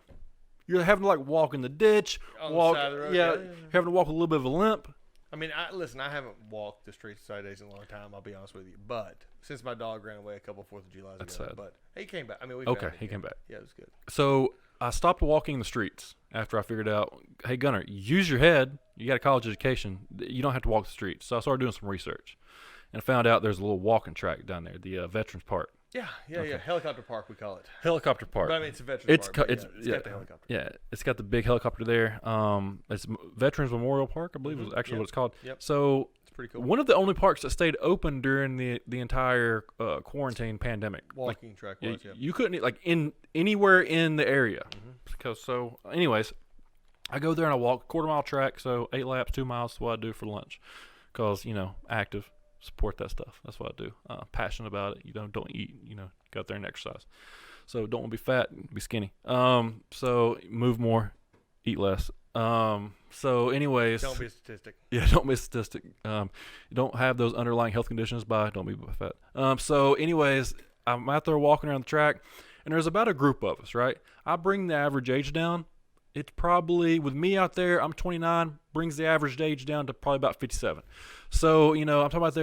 You're having to like walk in the ditch, on walk. The side of the road. Yeah, having to walk with a little bit of a limp. I mean, I haven't walked the streets of Soddy Daisy in a long time. I'll be honest with you, but since my dog ran away a couple 4th of July's ago, sad. But he came back. I mean, He came back. Yeah, it was good. So I stopped walking the streets after I figured out, hey Gunner, use your head. You got a college education. You don't have to walk the streets. So I started doing some research, and I found out there's a little walking track down there, the Veterans Park. Yeah. Helicopter Park, we call it. Helicopter Park. But I mean, it's a Veterans Park. It's got the helicopter. Yeah, it's got the big helicopter there. It's Veterans Memorial Park, I believe is actually what it's called. Yep. So pretty cool. One of the only parks that stayed open during the entire quarantine pandemic. Walking track was, yeah. You couldn't anywhere in the area. Mm-hmm. Anyways, I go there and I walk 1/4 mile track, so 8 laps, 2 miles is what I do for lunch. Because, active, support that stuff. That's what I do. Passionate about it. Don't eat, go out there and exercise. So don't want to be fat, be skinny. So move more, eat less. So anyways. Don't be a statistic. Yeah, don't be a statistic. You don't have those underlying health conditions don't be fat. So anyways, I'm out there walking around the track, and there's about a group of us, right? I bring the average age down. It's probably, with me out there, I'm 29, brings the average age down to probably about 57. So, I'm talking about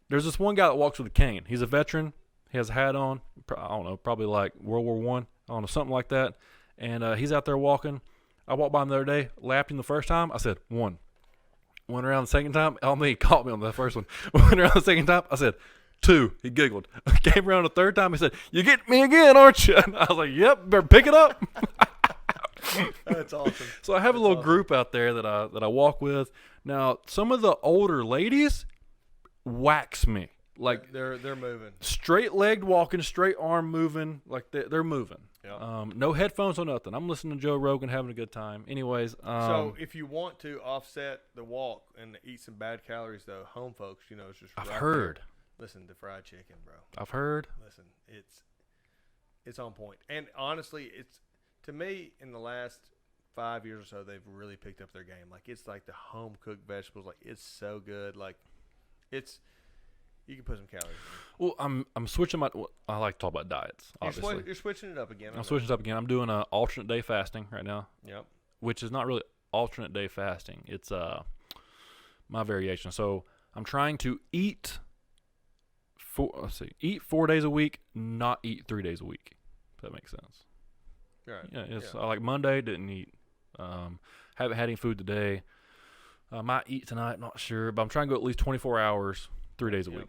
there's this one guy that walks with a cane. He's a veteran. He has a hat on. I don't know, probably like World War I. I don't know, something like that. And he's out there walking. I walked by him the other day, lapped him the first time. I said, 1. Went around the second time. He caught me on the first one. Went around the second time. I said, 2. He giggled. Came around the third time. He said, you get me again, aren't you? And I was like, yep, better pick it up. That's awesome. So I have a little group out there that I walk with. Now, some of the older ladies wax me. Like they're moving. Straight-legged walking, straight arm moving, like they're moving. Yeah. No headphones or nothing. I'm listening to Joe Rogan, having a good time. Anyways, so if you want to offset the walk and eat some bad calories, though, home folks, it's just. I've right heard. There. Listen to fried chicken, bro. I've heard. Listen, it's on point. And honestly, to me, in the last 5 years or so, they've really picked up their game. Like, it's like the home cooked vegetables. Like, it's so good. Like, you can put some calories in. Well, I'm switching I like to talk about diets, obviously. You're switching it up again. I'm switching it up again. I'm doing a alternate day fasting right now. Yep. Which is not really alternate day fasting. It's my variation. So I'm trying to eat 4 days a week, not eat 3 days a week. If that makes sense. Right. Yeah, I like Monday, didn't eat. Haven't had any food today. Might eat tonight, not sure. But I'm trying to go at least 24 hours, 3 days a week.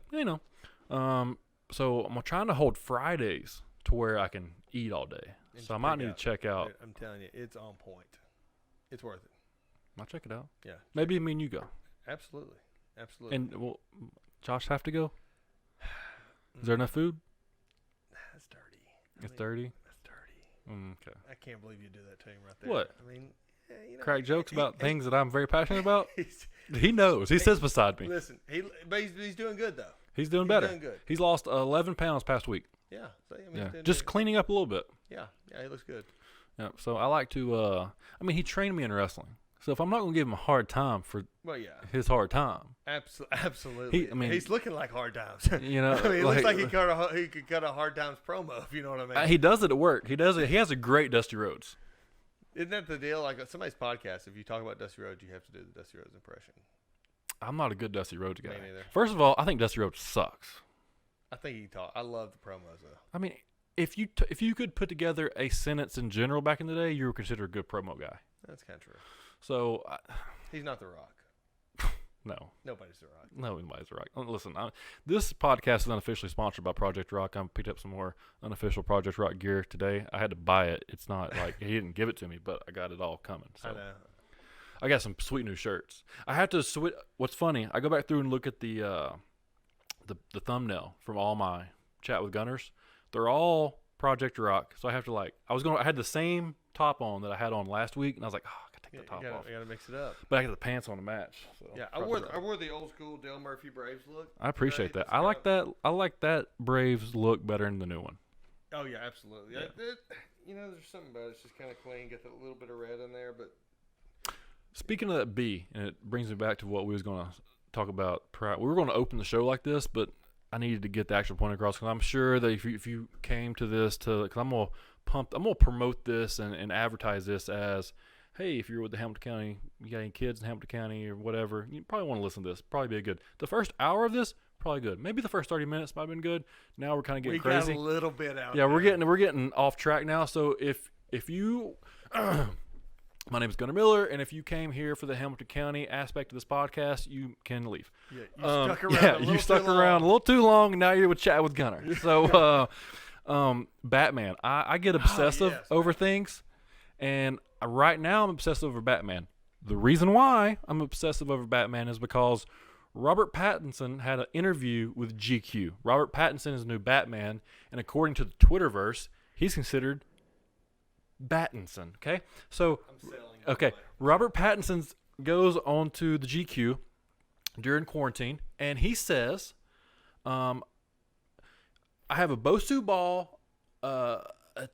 So I'm trying to hold Fridays to where I can eat all day. So I might need to check out. I'm telling you, it's on point. It's worth it. I'll check it out. Yeah. Maybe me and you go. Absolutely. And will Josh have to go? Is there enough food? That's dirty. It's dirty? That's dirty. Okay. I can't believe you do that to him right there. What? I mean, crack jokes about things that I'm very passionate about? He knows. He sits beside me. Listen, but he's doing good, though. He's doing better. Doing good. He's lost 11 pounds past week. Yeah. So, Just cleaning up a little bit. Yeah, he looks good. Yeah. So I like to, he trained me in wrestling. So if I'm not going to give him a hard time for his hard time. Absolutely. He's looking like hard times. It looks like he could cut a hard times promo, if you know what I mean. He does it at work. He does it. He has a great Dusty Rhodes. Isn't that the deal? Like somebody's podcast, if you talk about Dusty Rhodes, you have to do the Dusty Rhodes impression. I'm not a good Dusty Rhodes guy. Me neither. First of all, I think Dusty Rhodes sucks. I think he can talk. I love the promos, though. If you could put together a sentence in general back in the day, you were considered a good promo guy. That's kind of true. So he's not The Rock. No. Nobody's The Rock. No, nobody's The Rock. Listen, this podcast is unofficially sponsored by Project Rock. I picked up some more unofficial Project Rock gear today. I had to buy it. It's not like he didn't give it to me, but I got it all coming. So. I know. I got some sweet new shirts. I have to switch. What's funny, I go back through and look at the thumbnail from all my Chat with Gunners. They're all Project Rock. So I have to I had the same top on that I had on last week, and I was like, I gotta take the top off. You gotta mix it up. But I got the pants on to match. So yeah, I wore the old school Dale Murphy Braves look. I appreciate that. I like that Braves look better than the new one. Oh yeah, absolutely. Yeah. There's something about it. It's just kind of clean. Get a little bit of red in there, but. Speaking of that B, and it brings me back to what we was going to talk about. We were going to open the show like this, but I needed to get the actual point across because I'm sure that if you came to this because I'm gonna promote this and advertise this as, hey, if you're with the Hamilton County, you got any kids in Hamilton County or whatever, you probably want to listen to this. Probably be good. The first hour of this, probably good. Maybe the first 30 minutes might have been good. Now we're kind of getting crazy. We got a little bit out. Yeah, we're getting off track now. So if you. My name is Gunner Miller, and if you came here for the Hamilton County aspect of this podcast, you can leave. Yeah, you stuck around a little too long, and now you're with Chat with Gunner. So, Batman. I get obsessive over things, and right now I'm obsessive over Batman. The reason why I'm obsessive over Batman is because Robert Pattinson had an interview with GQ. Robert Pattinson is the new Batman, and according to the Twitterverse, he's considered Battinson. Okay, so Robert Pattinson goes on to the GQ during quarantine, and he says, "I have a Bosu ball, a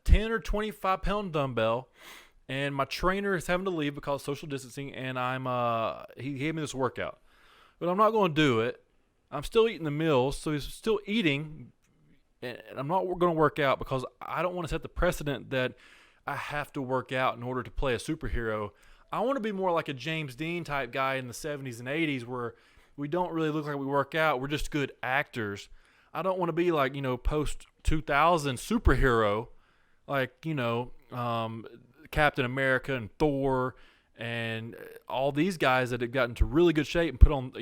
10 or 25-pound dumbbell, and my trainer is having to leave because of social distancing, and he gave me this workout. But I'm not going to do it. I'm still eating the meals, so he's still eating, and I'm not going to work out because I don't want to set the precedent that I have to work out in order to play a superhero. I want to be more like a James Dean type guy in the 70s and 80s where we don't really look like we work out. We're just good actors. I don't want to be like, post-2000 superhero, like, Captain America and Thor and all these guys that have gotten into really good shape and put on,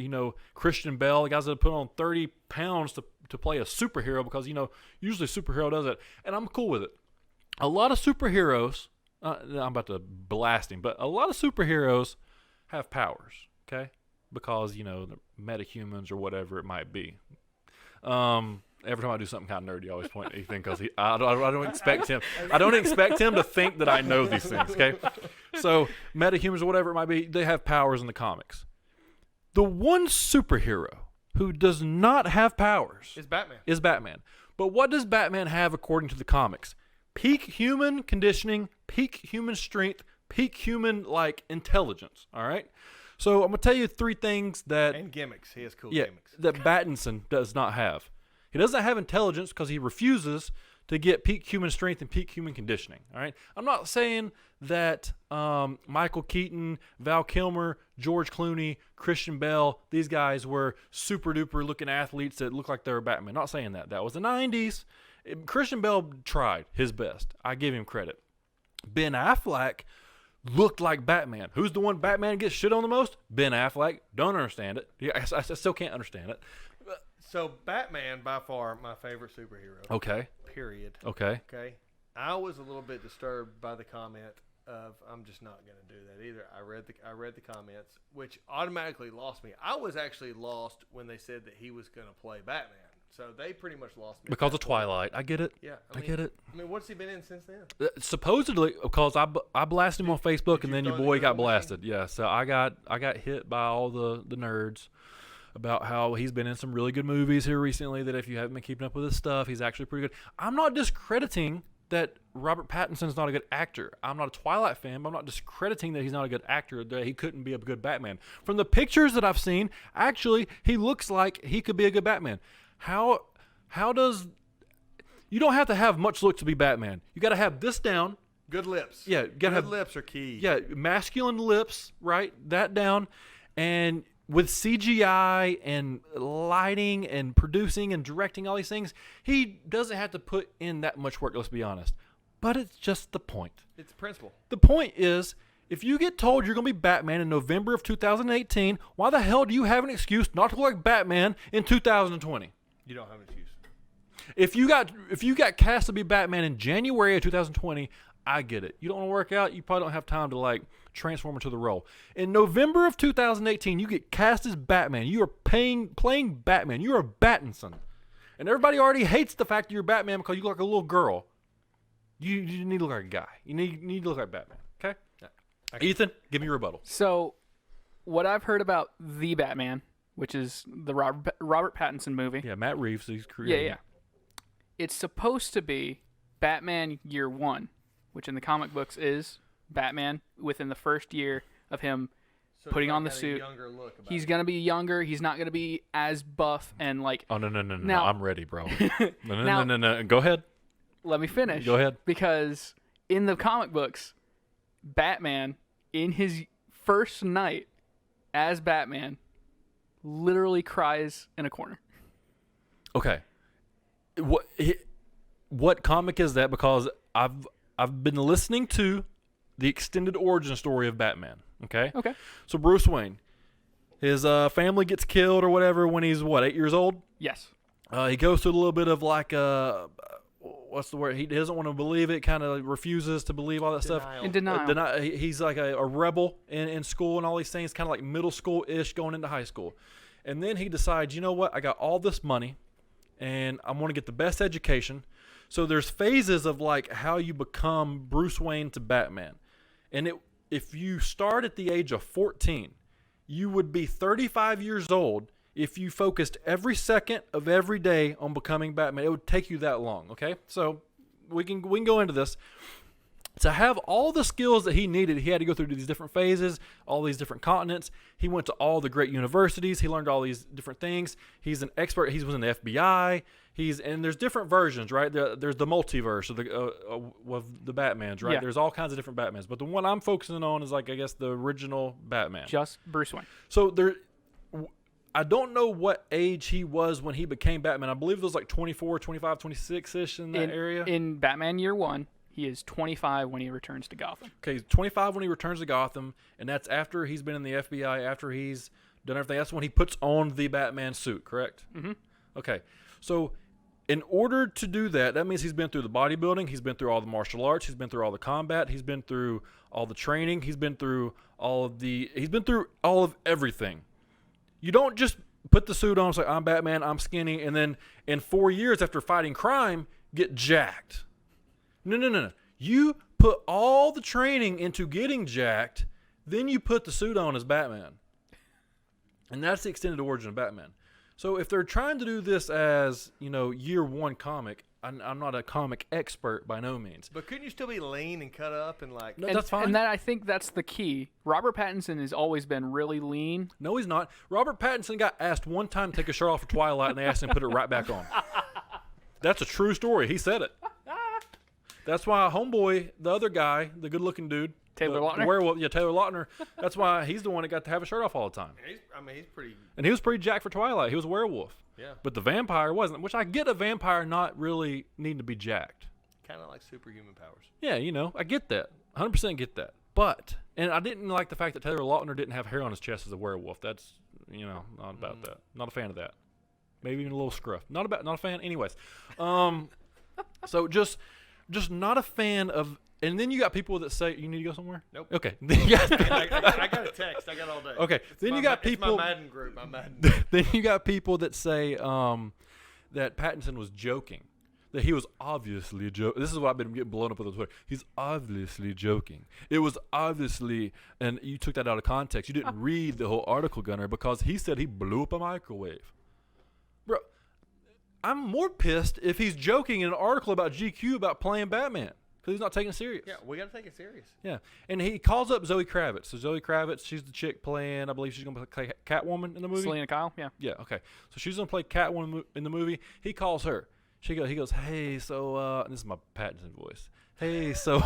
Christian Bale, the guys that have put on 30 pounds to play a superhero because, usually a superhero does it. And I'm cool with it. A lot of superheroes, I'm about to blast him, but a lot of superheroes have powers, okay? Because, they're metahumans or whatever it might be. Every time I do something kind of nerdy, I always point at Ethan because I don't expect him. I don't expect him to think that I know these things. Okay, so metahumans or whatever it might be, they have powers in the comics. The one superhero who does not have powers is Batman. But what does Batman have according to the comics? Peak human conditioning, peak human strength, peak human intelligence. All right. So I'm gonna tell you 3 things and gimmicks. He has cool gimmicks that Battinson does not have. He doesn't have intelligence because he refuses to get peak human strength and peak human conditioning. All right. I'm not saying that Michael Keaton, Val Kilmer, George Clooney, Christian Bale, these guys were super duper looking athletes that look like they were Batman. Not saying that. That was the 90s. Christian Bale tried his best. I give him credit. Ben Affleck looked like Batman. Who's the one Batman gets shit on the most? Ben Affleck. Don't understand it. I still can't understand it. So Batman, by far, my favorite superhero. Okay. Period. Okay. I was a little bit disturbed by the comment of I'm just not going to do that either. I read the comments, which automatically lost me. I was actually lost when they said that he was going to play Batman. So they pretty much lost me. Because of Twilight. I get it. Yeah. I get it. I mean, what's he been in since then? Supposedly, because I blasted him on Facebook, and then your boy got blasted. Machine? Yeah, so I got hit by all the nerds about how he's been in some really good movies here recently that if you haven't been keeping up with his stuff, he's actually pretty good. I'm not discrediting that Robert Pattinson's not a good actor. I'm not a Twilight fan, but I'm not discrediting that he's not a good actor, that he couldn't be a good Batman. From the pictures that I've seen, actually, he looks like he could be a good Batman. How does... You don't have to have much look to be Batman. You got to have this down. Good lips. Yeah. Good lips are key. Yeah, masculine lips, right? That down. And with CGI and lighting and producing and directing all these things, he doesn't have to put in that much work, let's be honest. But it's just the point. It's the principle. The point is, if you get told you're going to be Batman in November of 2018, why the hell do you have an excuse not to look like Batman in 2020? You don't have an excuse. If you got cast to be Batman in January of 2020, I get it. You don't want to work out, you probably don't have time to transform into the role. In November of 2018, you get cast as Batman. You are playing Batman. You're a Battinson. And everybody already hates the fact that you're Batman because you look like a little girl. You need to look like a guy. You need to look like Batman. Okay? Yeah. Ethan, give me your rebuttal. So, what I've heard about The Batman, which is the Robert Pattinson movie. Yeah, Matt Reeves, he's creating. Yeah. It's supposed to be Batman Year 1, which in the comic books is Batman within the first year of him putting on the suit. He's going to be younger. He's not going to be as buff and Oh, no. Now, I'm ready, bro. No. Go ahead. Let me finish. Go ahead. Because in the comic books, Batman, in his first night as Batman, literally cries in a corner. Okay. What comic is that? Because I've been listening to the extended origin story of Batman. Okay. So Bruce Wayne, his family gets killed or whatever when he's 8 years old. Yes. He goes through a little bit of what's the word? He doesn't want to believe it. Kind of refuses to believe all that stuff. In denial. He's like a rebel in school and all these things. Kind of like middle school ish going into high school. And then he decides, you know what? I got all this money, and I want to get the best education. So there's phases of like how you become Bruce Wayne to Batman. And if you start at the age of 14, you would be 35 years old if you focused every second of every day on becoming Batman. It would take you that long, okay? So we can go into this. To have all the skills that he needed, he had to go through these different phases, all these different continents. He went to all the great universities. He learned all these different things. He's an expert. He was in the FBI. And there's different versions, right? There's the multiverse of the Batmans, right? Yeah. There's all kinds of different Batmans. But the one I'm focusing on is like, I guess, the original Batman. Just Bruce Wayne. So I don't know what age he was when he became Batman. I believe it was like 24, 25, 26-ish in that area. In Batman Year 1, he is 25 when he returns to Gotham. Okay, he's 25 when he returns to Gotham, and that's after he's been in the FBI, after he's done everything. That's when he puts on the Batman suit, correct? Mm-hmm. Okay, so in order to do that, that means he's been through the bodybuilding, he's been through all the martial arts, he's been through all the combat, he's been through all the training, he's been through all of everything. You don't just put the suit on, say, I'm Batman, I'm skinny, and then in 4 years after fighting crime, get jacked. No. You put all the training into getting jacked, then you put the suit on as Batman. And that's the extended origin of Batman. So if they're trying to do this as, year one comic, I'm not a comic expert by no means. But couldn't you still be lean and cut up and like... No, that's fine. And I think that's the key. Robert Pattinson has always been really lean. No, he's not. Robert Pattinson got asked one time to take a shirt off for Twilight, and they asked him to put it right back on. That's a true story. He said it. That's why homeboy, the other guy, the good-looking dude, Taylor Lautner? the werewolf, Taylor Lautner. That's why he's the one that got to have a shirt off all the time. He's pretty... And he was pretty jacked for Twilight. He was a werewolf. Yeah. But the vampire wasn't, which I get a vampire not really needing to be jacked. Kind of like superhuman powers. Yeah, I get that. 100% get that. But, and I didn't like the fact that Taylor Lautner didn't have hair on his chest as a werewolf. That's, not about that. Not a fan of that. Maybe even a little scruff. Not a fan. Anyways. So just not a fan of, and then you got people that say, you need to go somewhere? Nope. Okay. I got a text. I got all day. Okay. Then you got people. It's my Madden group. My Madden group. Then you got people that say that Pattinson was joking. That he was obviously joking. This is what I've been getting blown up with on Twitter. He's obviously joking. It was obviously, and you took that out of context. You didn't read the whole article, Gunner, because he said he blew up a microwave. Bro, I'm more pissed if he's joking in an article about GQ about playing Batman. Because he's not taking it serious. Yeah, we got to take it serious. Yeah. And he calls up Zoe Kravitz. So Zoe Kravitz, she's the chick playing, I believe she's going to play Catwoman in the movie. Selena Kyle, yeah. Yeah, okay. So she's going to play Catwoman in the movie. He calls her. He goes, hey, so, and this is my Pattinson voice. Hey, so,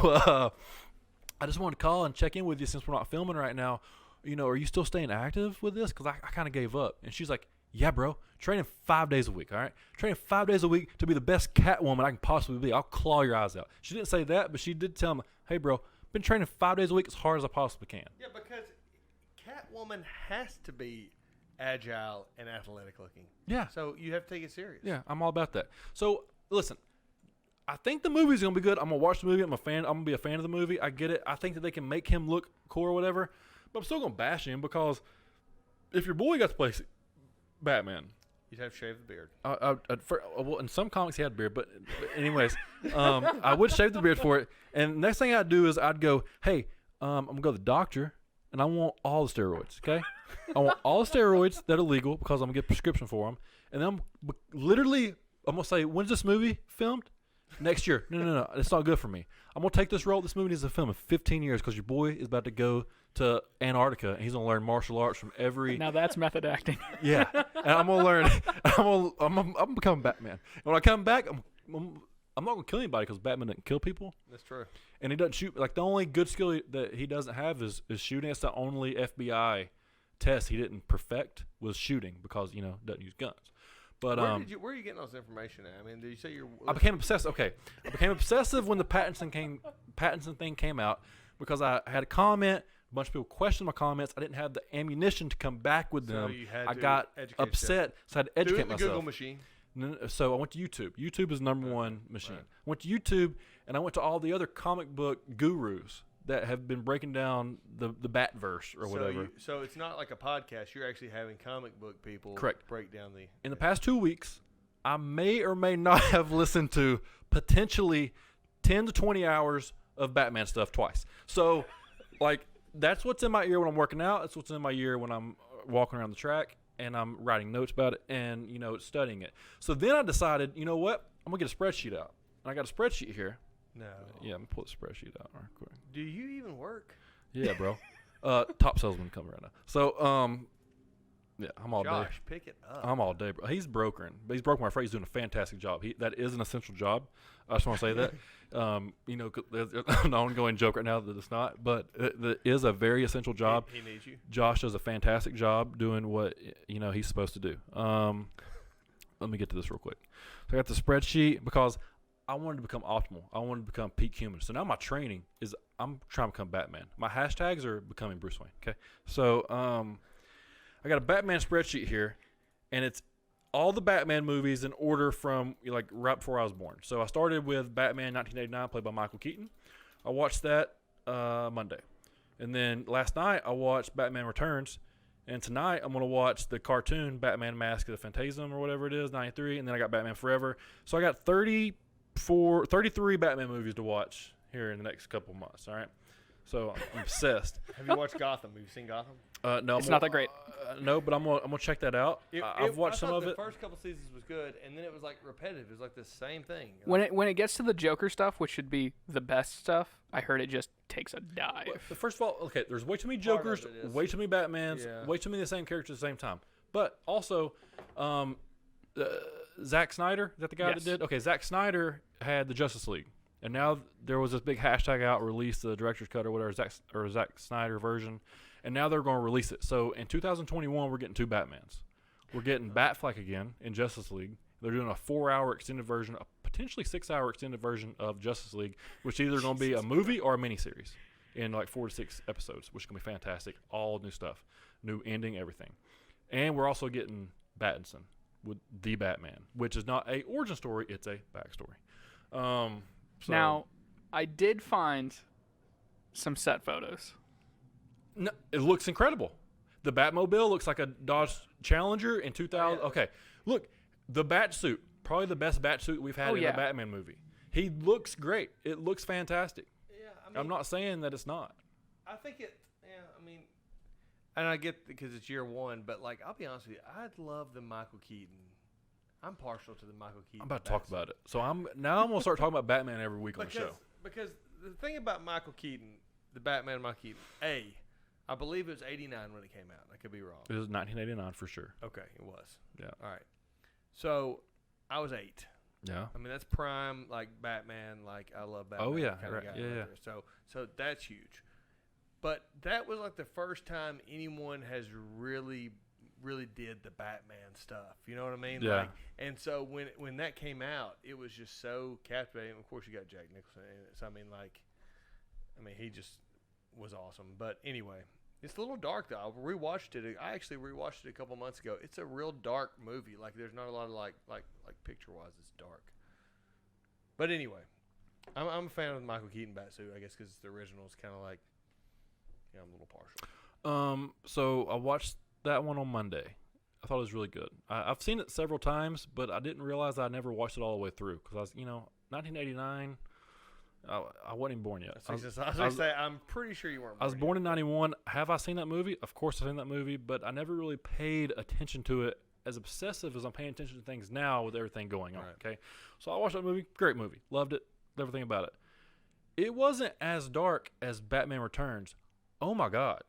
I just wanted to call and check in with you since we're not filming right now. Are you still staying active with this? Because I kind of gave up. And she's like, yeah, bro. Training 5 days a week, all right? Training 5 days a week to be the best Catwoman I can possibly be. I'll claw your eyes out. She didn't say that, but she did tell him, hey, bro, been training 5 days a week as hard as I possibly can. Yeah, because Catwoman has to be agile and athletic looking. Yeah. So you have to take it serious. Yeah, I'm all about that. So, listen, I think the movie's going to be good. I'm going to watch the movie. I'm going to be a fan of the movie. I get it. I think that they can make him look cool or whatever. But I'm still going to bash him because if your boy got to play Batman, you'd have to shave the beard. Well, in some comics he had a beard, but anyways, I would shave the beard for it. And next thing I'd do is I'd go, hey, I'm going to go to the doctor, and I want all the steroids, okay? I want all the steroids that are legal because I'm going to get a prescription for them. And then I'm going to say, when's this movie filmed? Next year. No. It's not good for me. I'm going to take this role. This movie needs to film in 15 years because your boy is about to go to Antarctica and he's going to learn martial arts from every... Now that's method acting. Yeah. And I'm going to learn... I'm going to become Batman. And when I come back, I'm not going to kill anybody because Batman doesn't kill people. That's true. And he doesn't shoot. Like, the only good skill that he doesn't have is shooting. It's the only FBI test he didn't perfect was shooting because, doesn't use guns. But where are you getting all this information at? I mean, did you say you're... I became obsessive. Okay. I became obsessive when the Pattinson thing came out because I had a comment. A bunch of people questioned my comments. I didn't have the ammunition to come back with them. I got upset, so I had to educate myself. Google machine. So I went to YouTube. YouTube is number one machine. Right. I went to YouTube, and I went to all the other comic book gurus that have been breaking down the Batverse or whatever. So it's not like a podcast. You're actually having comic book people Correct. break down the. In the past 2 weeks, I may or may not have listened to potentially 10 to 20 hours of Batman stuff twice. So, like, that's what's in my ear when I'm working out. That's what's in my ear when I'm walking around the track and I'm writing notes about it and, studying it. So then I decided, you know what? I'm going to get a spreadsheet out. And I got a spreadsheet here. No. Yeah, I'm going to pull the spreadsheet out real quick. Do you even work? Yeah, bro. Top salesman coming right now. So, yeah, I'm all day. Josh, pick it up. I'm all day, bro. He's brokering. But he's brokering my freight. He's doing a fantastic job. That is an essential job. I just want to say that. 'Cause there's an ongoing joke right now that it's not, but it is a very essential job. He needs you. Josh does a fantastic job doing what he's supposed to do. Let me get to this real quick. So I got the spreadsheet because I wanted to become optimal. I wanted to become peak human. So now my training is I'm trying to become Batman. My hashtags are becoming Bruce Wayne. Okay, so I got a Batman spreadsheet here, and it's all the Batman movies in order from like right before I was born. So I started with Batman 1989, played by Michael Keaton. I watched that Monday, and then last night I watched Batman Returns, and tonight I'm gonna watch the cartoon Batman Mask of the Phantasm or whatever it is, 93, and then I got Batman Forever. So I got 33 Batman movies to watch here in the next couple months. All right. So I'm obsessed. Have you watched Gotham? Have you seen Gotham? No, It's not that great. No, but I'm gonna check that out. I've watched some of it. The first couple seasons was good, and then it was like repetitive. It was like the same thing. When it gets to the Joker stuff, which should be the best stuff, I heard it just takes a dive. Well, first of all, okay, there's way too many Part of Jokers, it is. way too many Batmans, Yeah. way too many of the same characters at the same time. But also, Zack Snyder, is that the guy Yes. that did? Okay, Zack Snyder had the Justice League. And now there was this big hashtag out, release the director's cut or whatever, Zack Snyder version. And now they're going to release it. So in 2021, we're getting 2 Batmans. We're getting Batfleck again in Justice League. They're doing a 4-hour extended version, a potentially 6-hour extended version of Justice League, which is either going to be a movie or a miniseries in like 4 to 6 episodes, which is going to be fantastic. All new stuff, new ending, everything. And we're also getting Pattinson with the Batman, which is not a origin story, it's a backstory. So, Now, I did find some set photos. no, it looks incredible. The Batmobile looks like a Dodge Challenger in 2000. Oh, yeah. Okay, look, the Batsuit, probably the best Batsuit we've had in a Batman movie. He looks great. It looks fantastic. Yeah, I'm not saying that it's not. I think it. Yeah, I mean, and I get because it's year one, but like I'll be honest with you, I'd love the Michael Keaton. I'm partial to the Michael Keaton. I'm about to talk about it. So I'm gonna start talking about Batman every week on the show. Because the thing about Michael Keaton, the Batman Michael Keaton, I believe it was 89 when it came out. I could be wrong. It was 1989 for sure. Okay, it was. Yeah. All right. So I was 8. Yeah. I mean, that's prime, like Batman. Like I love Batman. Oh, yeah, kind right, of guy yeah, yeah. there. So that's huge. But that was like the first time anyone has really did the Batman stuff. You know what I mean? Yeah. Like, and so when that came out, it was just so captivating. Of course, you got Jack Nicholson in it. So I mean, he just was awesome. But anyway, it's a little dark though. I actually rewatched it a couple months ago. It's a real dark movie. Like there's not a lot of like picture wise, it's dark. But anyway, I'm a fan of the Michael Keaton Batsuit. I guess because it's the original. It's kind of like, I'm a little partial. So I watched that one on Monday. I thought it was really good. I've seen it several times, but I didn't realize I never watched it all the way through because I was, 1989. I wasn't even born yet. I was going to say, I'm pretty sure you weren't born. I was born in 91. Have I seen that movie? Of course I've seen that movie, but I never really paid attention to it as obsessive as I'm paying attention to things now with everything going on. Right. Okay, so I watched that movie. Great movie. Loved it. Everything about it. It wasn't as dark as Batman Returns. Oh my God.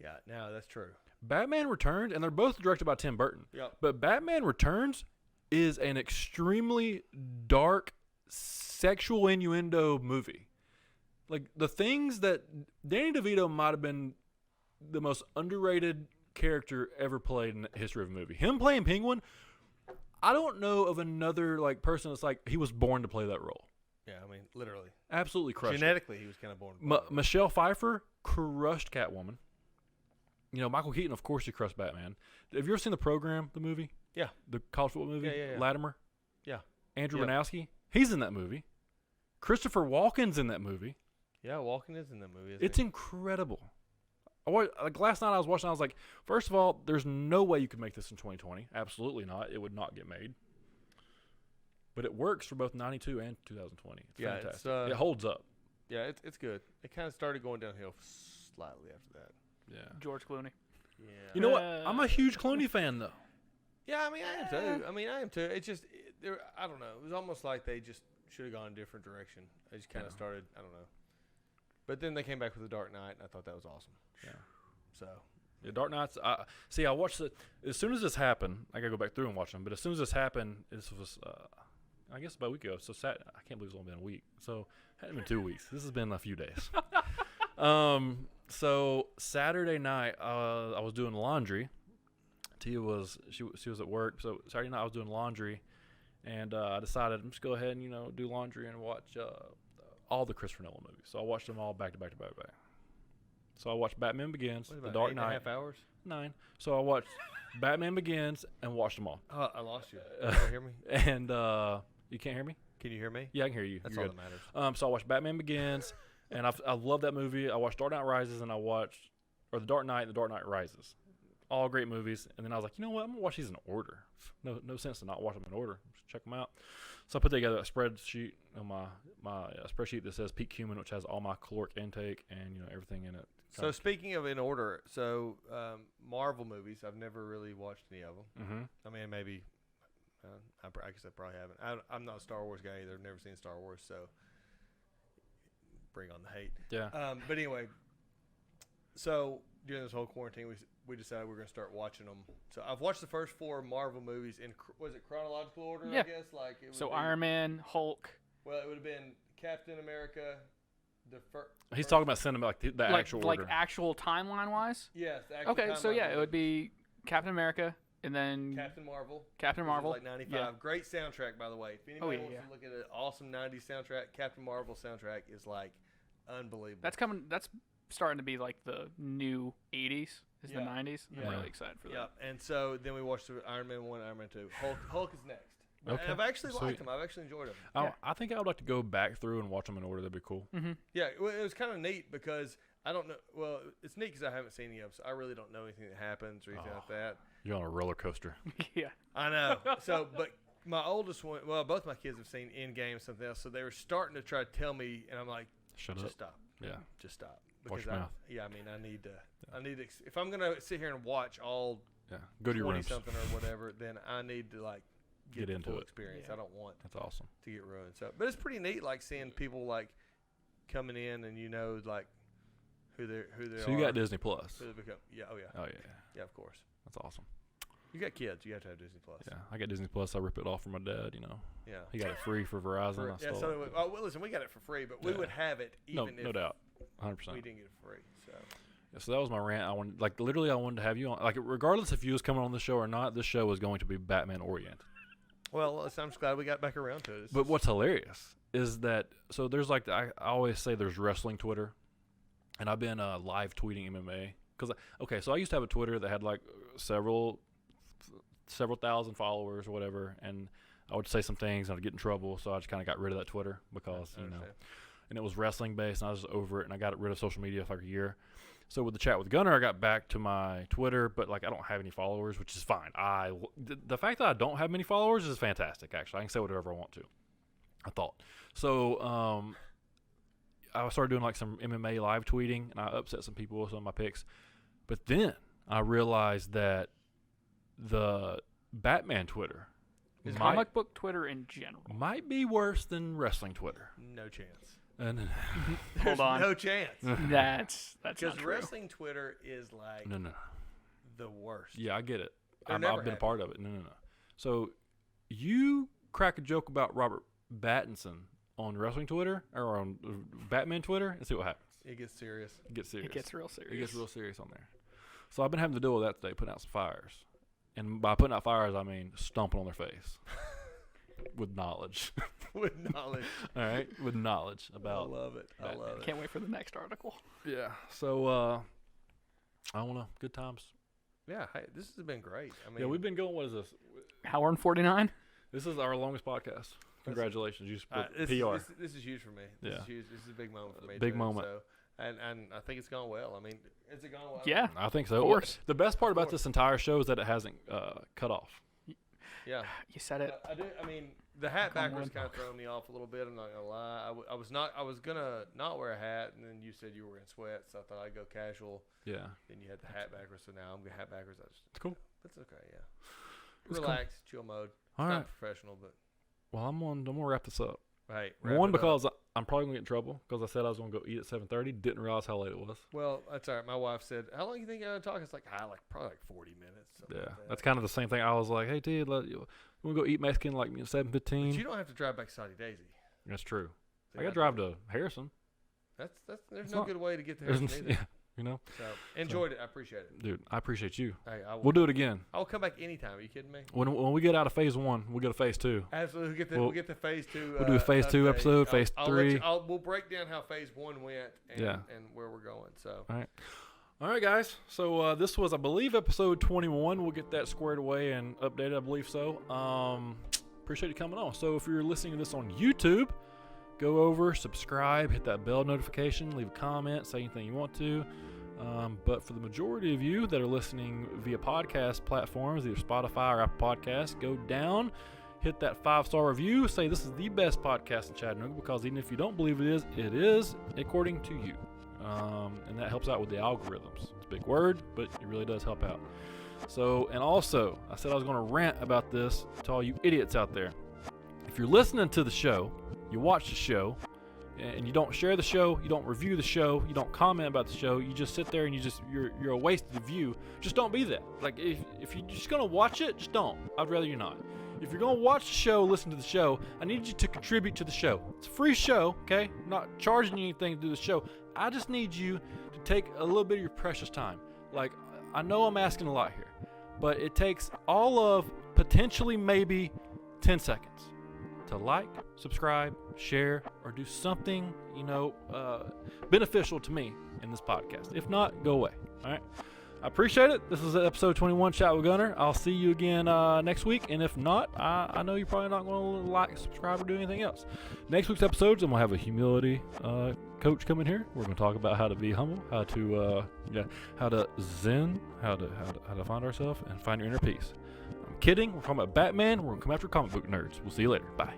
Yeah, no, that's true. Batman Returns, and they're both directed by Tim Burton. Yep. But Batman Returns is an extremely dark sexual innuendo movie. Like the things that Danny DeVito might have been the most underrated character ever played in the history of a movie. Him playing Penguin, I don't know of another like person that's like he was born to play that role. Yeah, I mean, literally. Absolutely crushed it. Genetically, he was kind of born. Michelle Pfeiffer crushed Catwoman. Michael Keaton, of course, he crushed Batman. Have you ever seen The Program, the movie? Yeah. The college football movie? Yeah. Latimer? Yeah. Andrew Yep. Banowski? He's in that movie. Christopher Walken's in that movie. Yeah, Walken is in that movie. It's incredible. Like last night I was watching, I was like, first of all, there's no way you could make this in 2020. Absolutely not. It would not get made. But it works for both 92 and 2020. It's fantastic. It holds up. Yeah, it's good. It kind of started going downhill slightly after that. Yeah. George Clooney. Yeah. You know what? I'm a huge Clooney fan, though. Yeah, I mean, I am too. It's just, I don't know. It was almost like they just should have gone a different direction. They just kind of started, I don't know. But then they came back with The Dark Knight, and I thought that was awesome. Yeah. So. Yeah, Dark Knights. I watched it as soon as this happened. I gotta go back through and watch them. But as soon as this happened, this was, I guess, about a week ago. So I can't believe it's only been a week. So it hadn't been 2 weeks. This has been a few days. So Saturday night, I was doing laundry. Tia was at work. So Saturday night I was doing laundry, and I decided I'm just go ahead and do laundry and watch all the Christopher Nolan movies. So I watched them all back to back to back to back. So I watched Batman Begins, The Dark Knight. 8.5 hours? 9. So I watched Batman Begins and watched them all. Oh, I lost you. Can you hear me? And you can't hear me? Can you hear me? Yeah, I can hear you. That's You're all good. that matters. So I watched Batman Begins, and I love that movie. I watched Dark Knight Rises, and The Dark Knight and The Dark Knight Rises. All great movies. And then I was like, you know what? I'm going to watch these in order. No sense to not watch them in order. Just check them out. So I put together a spreadsheet on my spreadsheet that says peak human, which has all my caloric intake and everything in it. So speaking of in order, Marvel movies, I've never really watched any of them. Mm-hmm. I mean, maybe, I guess I probably haven't. I'm not a Star Wars guy either. I've never seen Star Wars, so bring on the hate. Yeah. But anyway, so during this whole quarantine, we decided we were going to start watching them. So I've watched the first 4 Marvel movies in, was it chronological order, Yeah. I guess? Like it would So be, Iron Man, Hulk. Well, it would have been Captain America, He's talking about cinema, like the actual like order. actual timeline wise. Yes. The actual Okay, so timeline yeah, was it would be Captain America and then Captain Marvel. Captain Which is Marvel. like 95. Yeah. Great soundtrack, by the way. If anybody yeah, wants yeah. to look at an awesome 90s soundtrack, Captain Marvel soundtrack is like unbelievable. That's coming. That's starting to be like the new 80s. Is the 90s. Yeah. I'm really excited for that. Yeah. And so then we watched Iron Man 1, Iron Man 2. Hulk is next. Okay. And I've actually Sweet. liked them. I've actually enjoyed them. Yeah. I think I would like to go back through and watch them in order. That'd be cool. Mm-hmm. Yeah, well, it was kind of neat because I don't know. Well, it's neat because I haven't seen any of them, so I really don't know anything that happens or anything like that. You're on a roller coaster. Yeah. I know. So, but my oldest one, well, both my kids have seen Endgame, something else, so they were starting to try to tell me, and I'm like, Shut just up. stop. Yeah. Just stop. Watch Because your mouth. I mean, I need to, if I'm going to sit here and watch all Yeah. Go to your 20 rooms. something or whatever, then I need to like Get the into full it. experience. Yeah. I don't want That's awesome. to get ruined. So, but it's pretty neat, like seeing people like coming in and like who they are. So you got Disney Plus. Who they become. Yeah. Oh yeah. Oh yeah. Yeah. Of course. That's awesome. You got kids. You have to have Disney Plus. Yeah. I got Disney Plus. I rip it off from my dad. Yeah. He got it free for Verizon. I Yeah. stole So it. well, listen, we got it for free, but we Yeah. would have it even if no doubt. 100%. we didn't get it for free. So. Yeah, so that was my rant. I wanted, literally, I wanted to have you on. Like, regardless if you was coming on the show or not, this show was going to be Batman oriented. Well, listen, I'm just glad we got back around to it. But what's hilarious is that there's I always say there's wrestling Twitter, and I've been live tweeting MMA because so I used to have a Twitter that had like several thousand followers or whatever, and I would say some things and I'd get in trouble, so I just kind of got rid of that Twitter because I understand. and it was wrestling based, and I was just over it, and I got rid of social media for like a year. So with the Chat with Gunner, I got back to my Twitter, but like I don't have any followers, which is fine. The fact that I don't have many followers is fantastic. Actually, I can say whatever I want to. I thought so. I started doing like some MMA live tweeting, and I upset some people with some of my picks. But then I realized that the Batman Twitter Comic book Twitter in general. might be worse than wrestling Twitter. No chance. And Hold on. No chance. That's Because not true. wrestling Twitter is like no. the worst. Yeah, I get it. They're I've never been a happy. part of it. No. So you crack a joke about Robert Pattinson on wrestling Twitter or on Batman Twitter and see what happens. It gets serious. It gets serious. It gets real serious. It gets real serious on there. So I've been having to deal with that today, putting out some fires. And by putting out fires, I mean stomping on their face with knowledge. With knowledge. All right? With knowledge I about. love it. I Batman. love it. Can't wait for the next article. Yeah. So, I don't know. Good times. Yeah, hey, this has been great. I mean, Yeah, we've been going. What is this? Hour and 49. This is our longest podcast. Congratulations. You split this, PR. This is huge for me. This is huge. This is a big moment for me. Big moment. So, and I think it's gone well. I mean, has it gone well? Yeah. I think so. Of course. The best part about this entire show is that it hasn't cut off. Yeah. You said it. I do. I mean, the hat backwards kind of throwing me off a little bit. I'm not gonna lie. I was gonna not wear a hat, and then you said you were in sweats. So I thought I'd go casual. Yeah. Then you had the hat backwards, so now I'm gonna hat backwards. It's cool. That's okay. Yeah. It's Relax, chill mode. All It's right. not professional, but Well, I'm gonna wrap this up. right. One, because I'm probably gonna get in trouble because I said I was gonna go eat at 7:30. Didn't realize how late it was. Well, that's all right. My wife said, "How long do you think you're gonna talk?" It's like, probably like 40 minutes. Yeah, Like that's kind of the same thing. I was like, "Hey, Ted, you want to go eat Mexican like 7:15?" But you don't have to drive back to Soddy Daisy. That's true. So I got to drive to Harrison. There's It's no not- good way to get to There's Harrison yeah, either. you know, So enjoyed it. I appreciate it. dude. I appreciate you. Hey, We'll do it again I'll come back anytime. Are you kidding me? when we get out of phase 1. We'll go to phase 2. Absolutely. We'll get to phase 2. We'll do a phase 2 update. episode, phase I'll 3. we'll break down how phase 1 went and, Yeah. and where we're going. So All right, guys. So this was, I believe, episode 21. We'll get that squared away and updated. I believe so. Appreciate you coming on. So if you're listening to this on YouTube, go over, subscribe, hit that bell notification, leave a comment, say anything you want to. But for the majority of you that are listening via podcast platforms, either Spotify or Apple Podcasts, go down, hit that 5-star review, say this is the best podcast in Chattanooga, because even if you don't believe it is according to you. And that helps out with the algorithms. It's a big word, but it really does help out. So, and also, I said I was going to rant about this to all you idiots out there. If you're listening to the show, you watch the show, and you don't share the show, you don't review the show, you don't comment about the show, you just sit there and you're a waste of view. Just don't be that. Like, if you're just going to watch it, just don't. I'd rather you not. If you're going to watch the show, listen to the show, I need you to contribute to the show. It's a free show, okay? I'm not charging you anything to do the show. I just need you to take a little bit of your precious time. Like, I know I'm asking a lot here, but it takes all of potentially maybe 10 seconds to like, subscribe, share, or do something, beneficial to me in this podcast. If not, go away. All right. I appreciate it. This is episode 21, Chat with Gunner. I'll see you again next week. And if not, I know you're probably not going to like, subscribe, or do anything else. Next week's episodes, I'm going to have a humility coach come in here. We're going to talk about how to be humble, how to zen, how to find ourselves and find your inner peace. I'm kidding. We're talking about Batman. We're going to come after comic book nerds. We'll see you later. Bye.